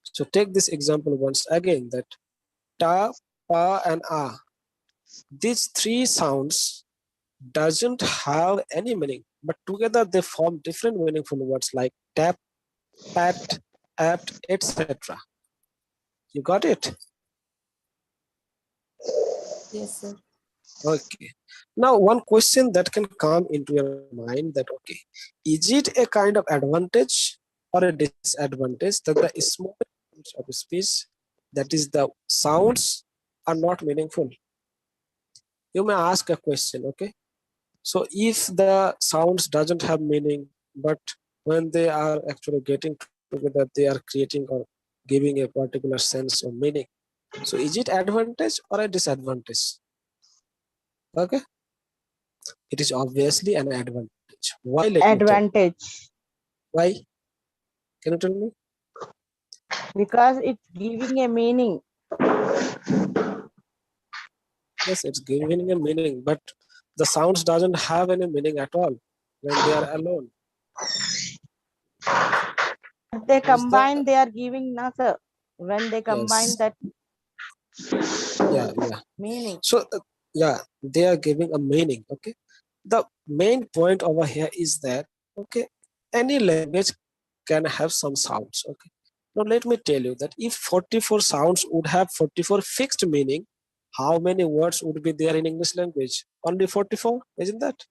Speaker 1: So take this example once again, that ta, pa, and a. These three sounds doesn't have any meaning, but together they form different meaningful words like tap, pat, apt, etc. You got it?
Speaker 4: Yes, sir.
Speaker 1: Okay. Now, one question that can come into your mind, that okay, is it a kind of advantage or a disadvantage that the small units of speech, that is the sounds, are not meaningful? You may ask a question, okay? So if the sounds doesn't have meaning, but when they are actually getting together, they are creating or giving a particular sense of meaning. So is it advantage or a disadvantage? Okay, it is obviously an advantage. Why? Let me tell you.
Speaker 6: Advantage,
Speaker 1: Why? Can you tell me?
Speaker 6: because it's giving a meaning.
Speaker 1: Yes, it's giving a meaning, but the sounds doesn't have any meaning at all when they are alone.
Speaker 6: If they
Speaker 1: Is the
Speaker 6: combine, they are giving nasa. When they combine
Speaker 1: yes,
Speaker 6: that
Speaker 1: yeah.
Speaker 6: meaning.
Speaker 1: So yeah, they are giving a meaning. Okay, the main point over here is that okay, any language can have some sounds. Okay, now let me tell you that if 44 sounds would have 44 fixed meaning, how many words would be there in English language? Only 44, isn't that?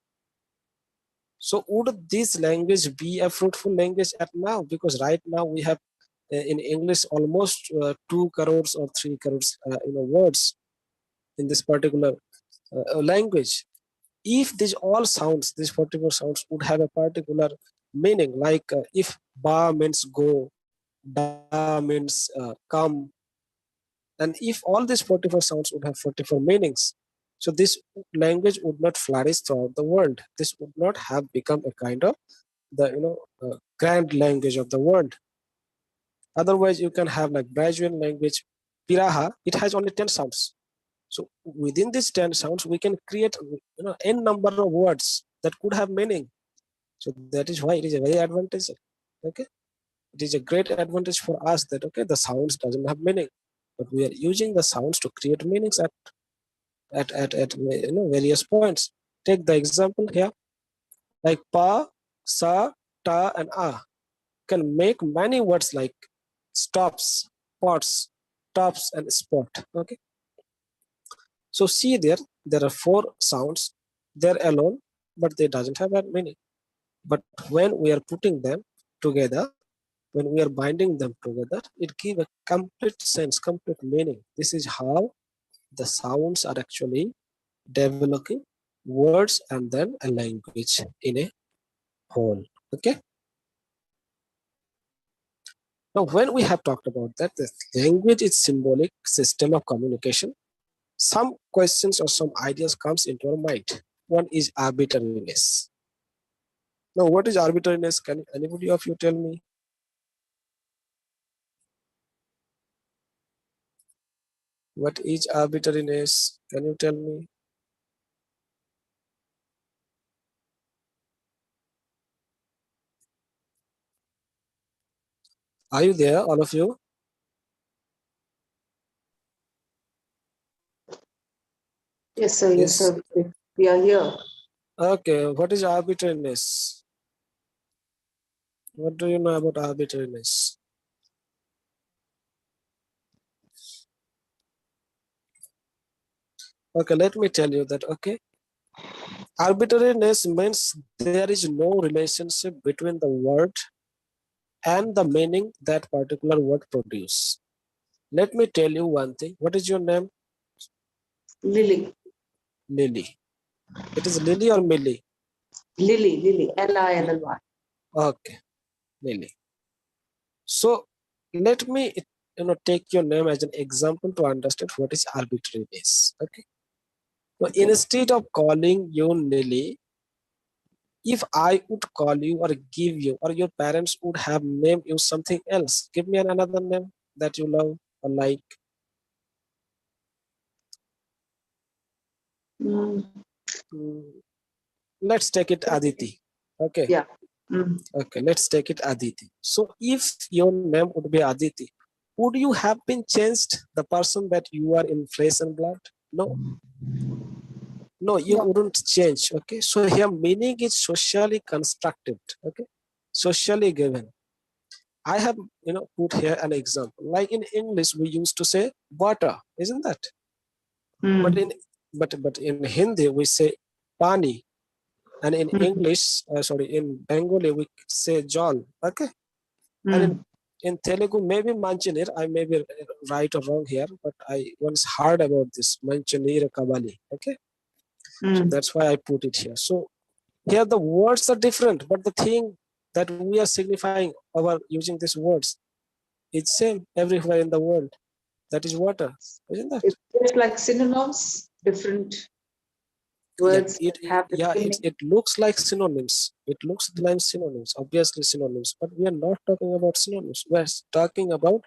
Speaker 1: So would this language be a fruitful language at now? Because right now we have in English almost 2 crores or 3 crores words in this particular language. If these all sounds, these 44 sounds would have a particular meaning, like if ba means go, da means come, and if all these 44 sounds would have 44 meanings, so this language would not flourish throughout the world. This would not have become a kind of the grand language of the world. Otherwise, you can have like Brazilian language, Piraha. It has only 10 sounds. So within these 10 sounds, we can create n number of words that could have meaning. So that is why it is a very advantage. Okay, it is a great advantage for us that okay, the sounds doesn't have meaning, but we are using the sounds to create meanings at various points. Take the example here, like pa, sa, ta, and a can make many words like stops, pots, tops, and spot. Okay, so see there are 4 sounds. They're alone, but they doesn't have that meaning. But when we are putting them together, when we are binding them together, it gives a complete sense, complete meaning. This is how the sounds are actually developing words and then a language in a whole. Okay. Now, when we have talked about that, the language is symbolic system of communication. Some questions or some ideas comes into our mind. One is arbitrariness. Now, what is arbitrariness? Can anybody of you tell me? What is arbitrariness? Can you tell me? Are you there, all of you?
Speaker 2: Yes, sir. Yes,
Speaker 1: Yes.
Speaker 2: sir. We are here.
Speaker 1: Okay. What is arbitrariness? What do you know about arbitrariness? Okay, let me tell you that. Okay, arbitrariness means there is no relationship between the word and the meaning that particular word produce. Let me tell you one thing. What is your name?
Speaker 2: Lily.
Speaker 1: Lily. It is Lily or Millie?
Speaker 2: Lily. Lilly.
Speaker 1: Okay, Lily. So let me take your name as an example to understand what is arbitrariness. Okay. So
Speaker 2: Okay.
Speaker 1: instead of calling you Lily, if I would call you or give you, or your parents would have named you something else, give me another name that you love or like.
Speaker 2: Mm,
Speaker 1: Let's take it Aditi. Okay.
Speaker 2: yeah. Mm.
Speaker 1: Okay, let's take it Aditi. So if your name would be Aditi, would you have been changed the person that you are in flesh and blood? No. No, you wouldn't change. Okay. So here meaning is socially constructed. Okay. Socially given. I have put here an example. Like in English, we used to say water, isn't that? But in Hindi we say pani, and in English, in Bengali we say jal. Okay, and in Telugu maybe manjanir. I may be right or wrong here, but I once heard about this manjanir kabali. Okay, so that's why I put it here. So here the words are different, but the thing that we are signifying over using these words is same everywhere in the world. That is water, isn't that?
Speaker 2: It's just like synonyms, different words have the same meaning.
Speaker 1: It looks like synonyms. It looks like synonyms, obviously synonyms, but we are not talking about synonyms. We're talking about,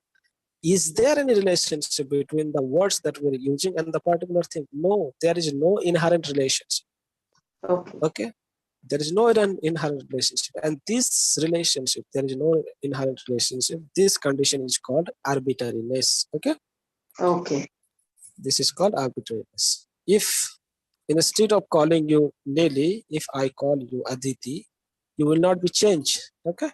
Speaker 1: is there any relationship between the words that we're using and the particular thing? No, there is no inherent relationship. Okay. There is no inherent relationship, and this relationship, there is no inherent relationship. This condition is called arbitrariness. Okay. This is called arbitrariness. If instead of calling you Lily, if I call you Aditi, you will not be changed. Okay.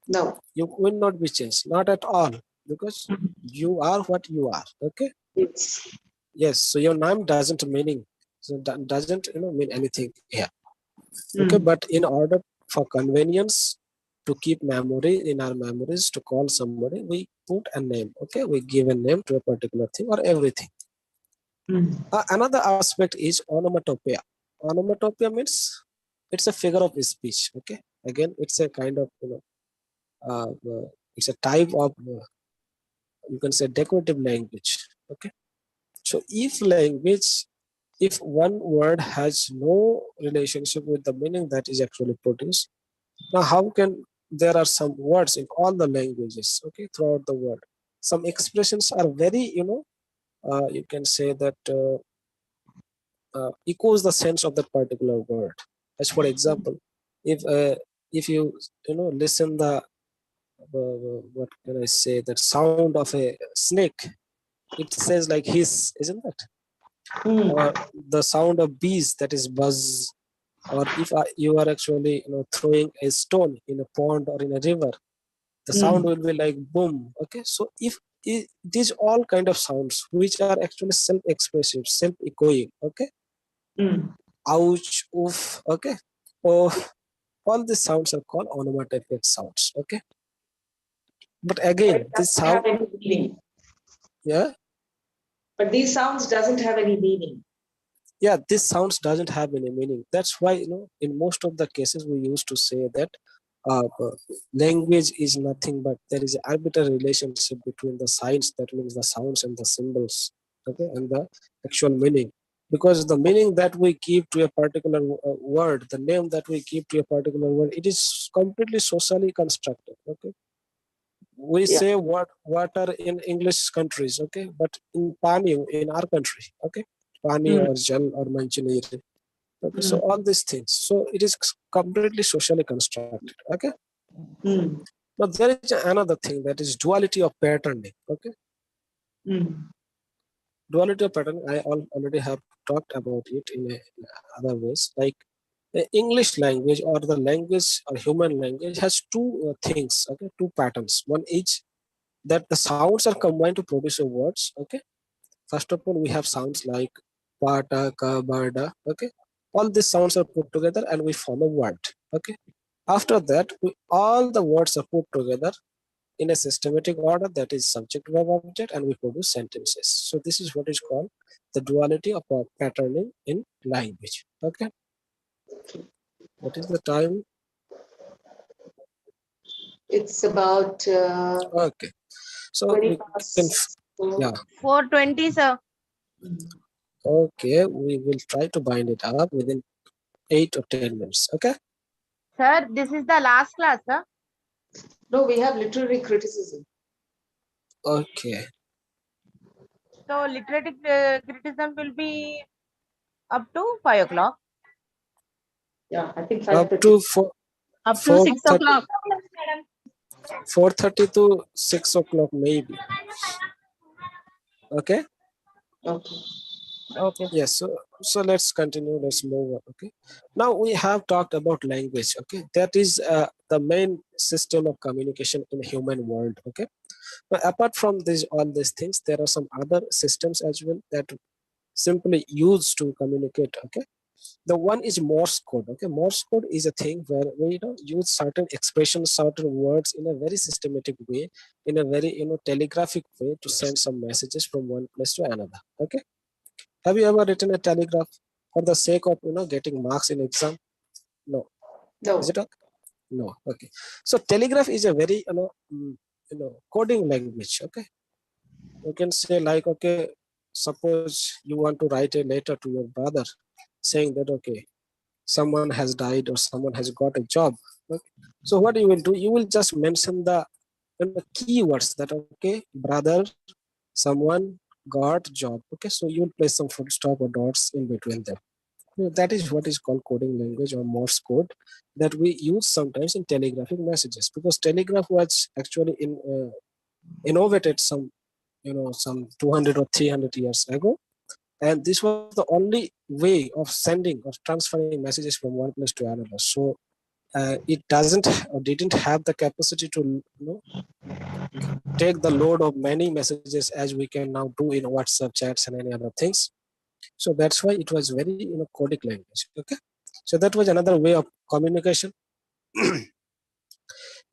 Speaker 2: No.
Speaker 1: You will not be changed, not at all, because you are what you are. Okay. Yes. So your name doesn't doesn't mean anything here. Okay, but in order for convenience, to keep memory in our memories, to call somebody, we put a name. Okay, we give a name to a particular thing or everything. Another aspect is onomatopoeia. Onomatopoeia means it's a figure of speech. Okay, again, it's a kind of it's a type of you can say decorative language. Okay, so if one word has no relationship with the meaning that is actually produced, now how can there are some words in all the languages, okay, throughout the world. Some expressions are very, you can say that echoes the sense of that particular word. As for example, if you listen the what can I say, that sound of a snake, it says like hiss, isn't it? Or the sound of bees, that is buzz. Or if you are actually throwing a stone in a pond or in a river, the sound will be like boom. Okay, so if these all kind of sounds which are actually self-expressive, self-echoing. Okay, ouch, oof. Okay, oh, all these sounds are called onomatopoeic sounds. Okay, but again, this sound,
Speaker 2: have any meaning.
Speaker 1: yeah,
Speaker 2: But these sounds doesn't have any meaning.
Speaker 1: yeah, this sounds doesn't have any meaning. That's why in most of the cases we used to say that language is nothing but there is an arbitrary relationship between the signs, that means the sounds, and the symbols. Okay, and the actual meaning, because the meaning that we give to a particular word, the name that we give to a particular word, it is completely socially constructed. Okay, we say water in English countries, okay, but in pani in our country, okay, pani or jal or manjanir. Okay, so all these things, so it is completely socially constructed. Okay. But there is another thing, that is duality of patterning. Okay, duality of patterning, I already have talked about it in other ways. Like the English language or the language or human language has two things. Okay, two patterns. One is that the sounds are combined to produce a words. Okay, first of all we have sounds like pata, ka, bada. Okay, all these sounds are put together and we form a word. Okay, After that, all the words are put together in a systematic order, that is subject, verb, object, and we produce sentences. So this is what is called the duality of patterning in language. Okay. What is the time?
Speaker 2: It's about
Speaker 1: Okay. So
Speaker 2: 20
Speaker 1: we can,
Speaker 2: past.
Speaker 1: yeah.
Speaker 6: 4:20, sir.
Speaker 1: Okay, we will try to bind it up within 8 or 10 minutes. Okay.
Speaker 6: Sir, this is the last class, sir.
Speaker 2: No, we have literary criticism.
Speaker 1: Okay.
Speaker 6: So literary criticism will be up to 5 o'clock.
Speaker 2: Yeah, I think
Speaker 1: Up
Speaker 2: 5:30.
Speaker 1: to
Speaker 6: Up to 6
Speaker 1: 4:30
Speaker 6: o'clock.
Speaker 1: 4:30 to 6 o'clock maybe. Okay.
Speaker 2: Okay.
Speaker 6: Okay.
Speaker 1: Yes. So let's continue. Let's move on. Okay. Now we have talked about language. Okay. That is the main system of communication in human world. Okay. But apart from all these things, there are some other systems as well that simply used to communicate. Okay. The one is Morse code. Okay. Morse code is a thing where we use certain expressions, certain words in a very systematic way, in a very telegraphic way to send some messages from one place to another. Okay. Have you ever written a telegraph for the sake of getting marks in exam? No.
Speaker 2: No.
Speaker 1: Is it okay? No. Okay. So telegraph is a very coding language. Okay. You can say like, okay, suppose you want to write a letter to your brother saying that, okay, someone has died or someone has got a job. Okay. So what you will do, you will just mention the keywords that, okay, brother, someone got job. Okay. So you will place some full stop or dots in between them. That is what is called coding language or Morse code that we use sometimes in telegraphic messages, because telegraph was actually innovated some 200 or 300 years ago, and this was the only way of sending or transferring messages from one place to another. So it doesn't or didn't have the capacity to take the load of many messages as we can now do in WhatsApp chats and any other things. So that's why it was very codic language. Okay. So that was another way of communication.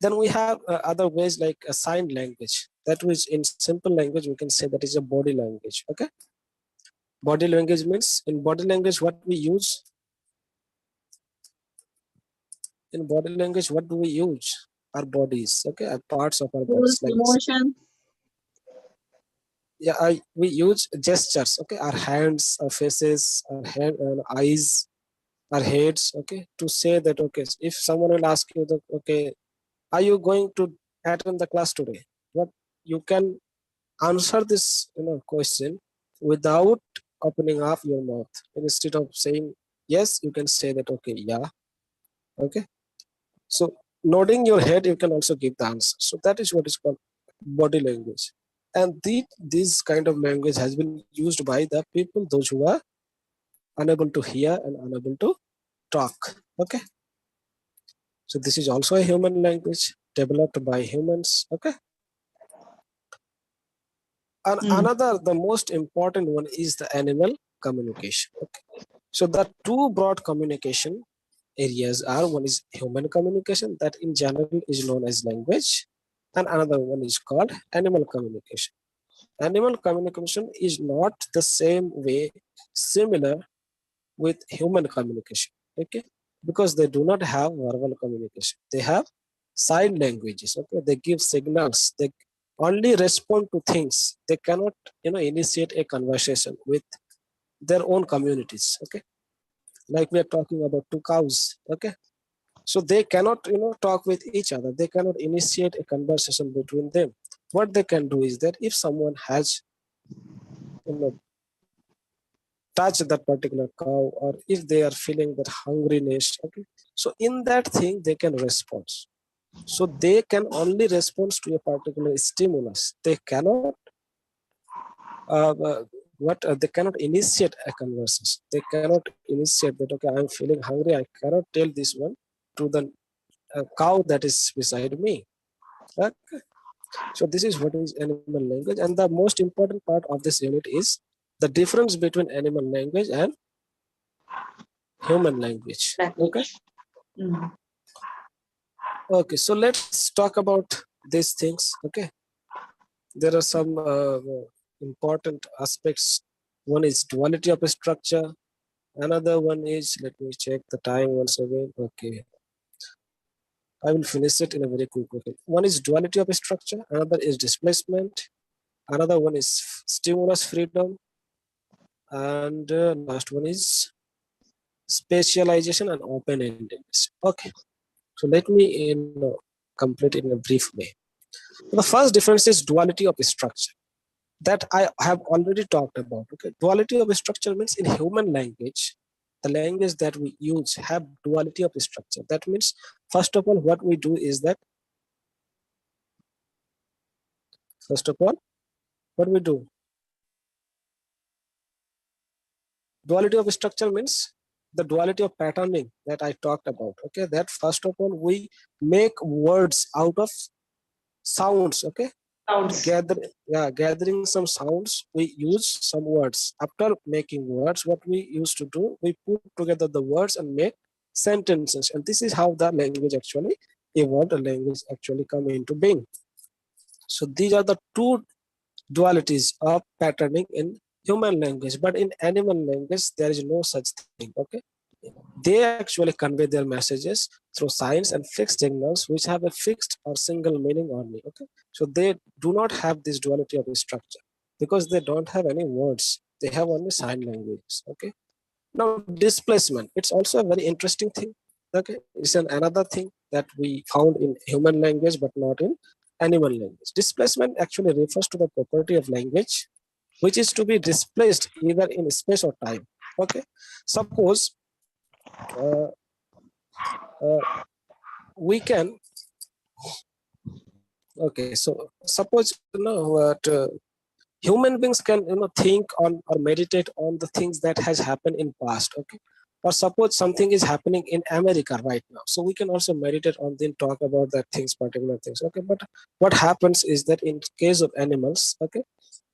Speaker 1: Then we have other ways like a sign language. That was in simple language, we can say that is a body language. Okay. Body language means, in body language, what we use? In body language, what do we use? Our bodies. Okay. Our parts of our bodies. Like
Speaker 5: Emotion.
Speaker 1: yeah, we use gestures. Okay. Our hands, our faces, our eyes, our heads. Okay. To say that, okay, if someone will ask you that, okay, are you going to attend the class today? What you can answer this question without opening up your mouth. Instead of saying yes, you can say that, okay, yeah. Okay. So nodding your head, you can also give the answer. So that is what is called body language. And this kind of language has been used by the people, those who are unable to hear and unable to talk. Okay. So this is also a human language developed by humans. Okay. And another, the most important one is the animal communication. Okay. So the two broad communication areas are, one is human communication, that in general is known as language, and another one is called animal communication. Animal communication is not the same way similar with human communication. Okay. Because they do not have verbal communication. They have sign languages. Okay. They give signals. They only respond to things. They cannot initiate a conversation with their own communities. Okay. Like we are talking about two cows. Okay. So they cannot talk with each other. They cannot initiate a conversation between them. What they can do is that if someone has touch that particular cow, or if they are feeling that hungriness, okay, so in that thing they can respond. So they can only respond to a particular stimulus. They cannot they cannot initiate a conversation. They cannot initiate that, okay, I'm feeling hungry, I cannot tell this one to the cow that is beside me. Okay. So this is what is animal language, and the most important part of this unit is the difference between animal language and human language. Okay.
Speaker 2: Mm.
Speaker 1: Okay, so let's talk about these things. Okay, there are some important aspects. One is duality of a structure. Another one is, let me check the time once again. Okay, I will finish it in a very quick way. One is duality of a structure. Another is displacement. Another one is stimulus freedom. And last one is specialization and open-endedness. Okay, so let me complete it in a brief way. The first difference is duality of structure that I have already talked about. Okay, duality of structure means in human language, the language that we use have duality of structure. That means, first of all, what we do is that, first of all, what we do, duality of structure means the duality of patterning that I talked about. Okay, that first of all, we make words out of sounds. Okay,
Speaker 2: Sounds.
Speaker 1: gathering some sounds, we use some words. After making words, what we used to do, we put together the words and make sentences, and this is how the language actually evolved, the language actually come into being. So these are the two dualities of patterning in human language, but in animal language there is no such thing. Okay, they actually convey their messages through signs and fixed signals which have a fixed or single meaning only. Okay, so they do not have this duality of structure because they don't have any words, they have only sign languages. Okay, now displacement, it's also a very interesting thing. Okay, it's another thing that we found in human language but not in animal language. Displacement actually refers to the property of language which is to be displaced either in space or time. Okay, suppose uh, we can, okay, so suppose what human beings can think on or meditate on the things that has happened in past. Okay, or suppose something is happening in America right now, so we can also meditate on, then talk about that things, particular things. Okay, but what happens is that in case of animals, okay,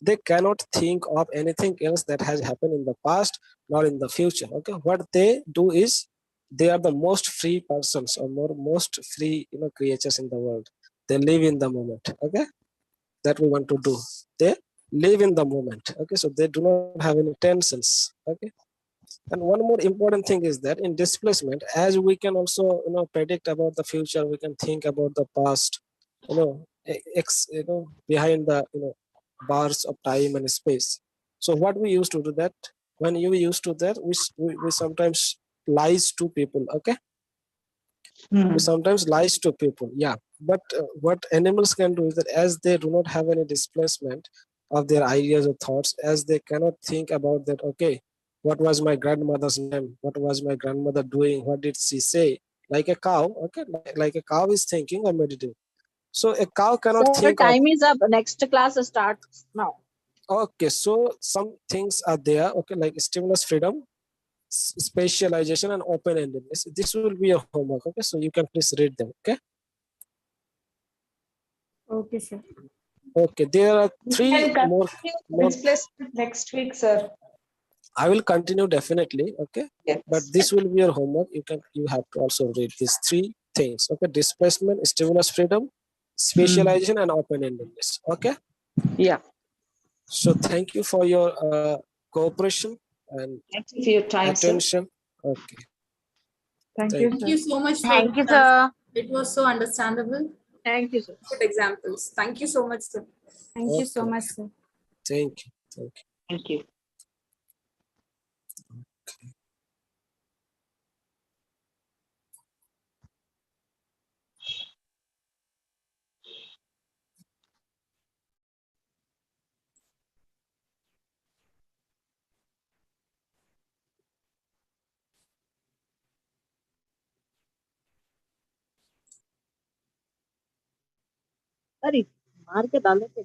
Speaker 1: they cannot think of anything else that has happened in the past nor in the future. Okay, what they do is they are the most free persons or most free creatures in the world. They live in the moment. Okay, that we want to do, they live in the moment. Okay, so they do not have any tensions. Okay, and one more important thing is that in displacement, as we can also predict about the future, we can think about the past, behind the bars of time and space. So what we used to do that, when you used to that, we sometimes lies to people. Okay, we sometimes lies to people, yeah. But what animals can do is that as they do not have any displacement of their ideas or thoughts, as they cannot think about that, okay, what was my grandmother's name, what was my grandmother doing, what did she say, like a cow. Okay, like a cow is thinking or meditating. So a cow cannot
Speaker 9: Sir,
Speaker 1: think of,
Speaker 9: time is up. Next class starts now.
Speaker 1: okay, so some things are there. Okay, like stimulus freedom, specialization, and open-endedness. This will be your homework. Okay, so you can please read them. Okay.
Speaker 4: Okay, sir.
Speaker 1: Okay, there are
Speaker 2: We
Speaker 1: three
Speaker 2: can
Speaker 1: more.
Speaker 2: continue displacement next week, sir.
Speaker 1: I will continue definitely. Okay,
Speaker 2: Yes.
Speaker 1: but this will be your homework. You have to also read these three things. Okay, displacement, stimulus freedom, specialization, and open-endedness. Okay.
Speaker 2: Yeah.
Speaker 1: So thank you for your cooperation and
Speaker 2: Thank you for your time, sir.
Speaker 1: attention. Okay.
Speaker 5: Thank
Speaker 1: Thank
Speaker 5: you so much for
Speaker 6: Thank you,
Speaker 5: the class.
Speaker 6: sir.
Speaker 5: It was so understandable.
Speaker 9: Thank you, sir.
Speaker 5: Good examples. Thank you so much, sir.
Speaker 4: Thank you so
Speaker 1: Okay.
Speaker 4: much, sir.
Speaker 1: Thank you. Thank you.
Speaker 2: Thank you.
Speaker 9: अरे मार के डाले थे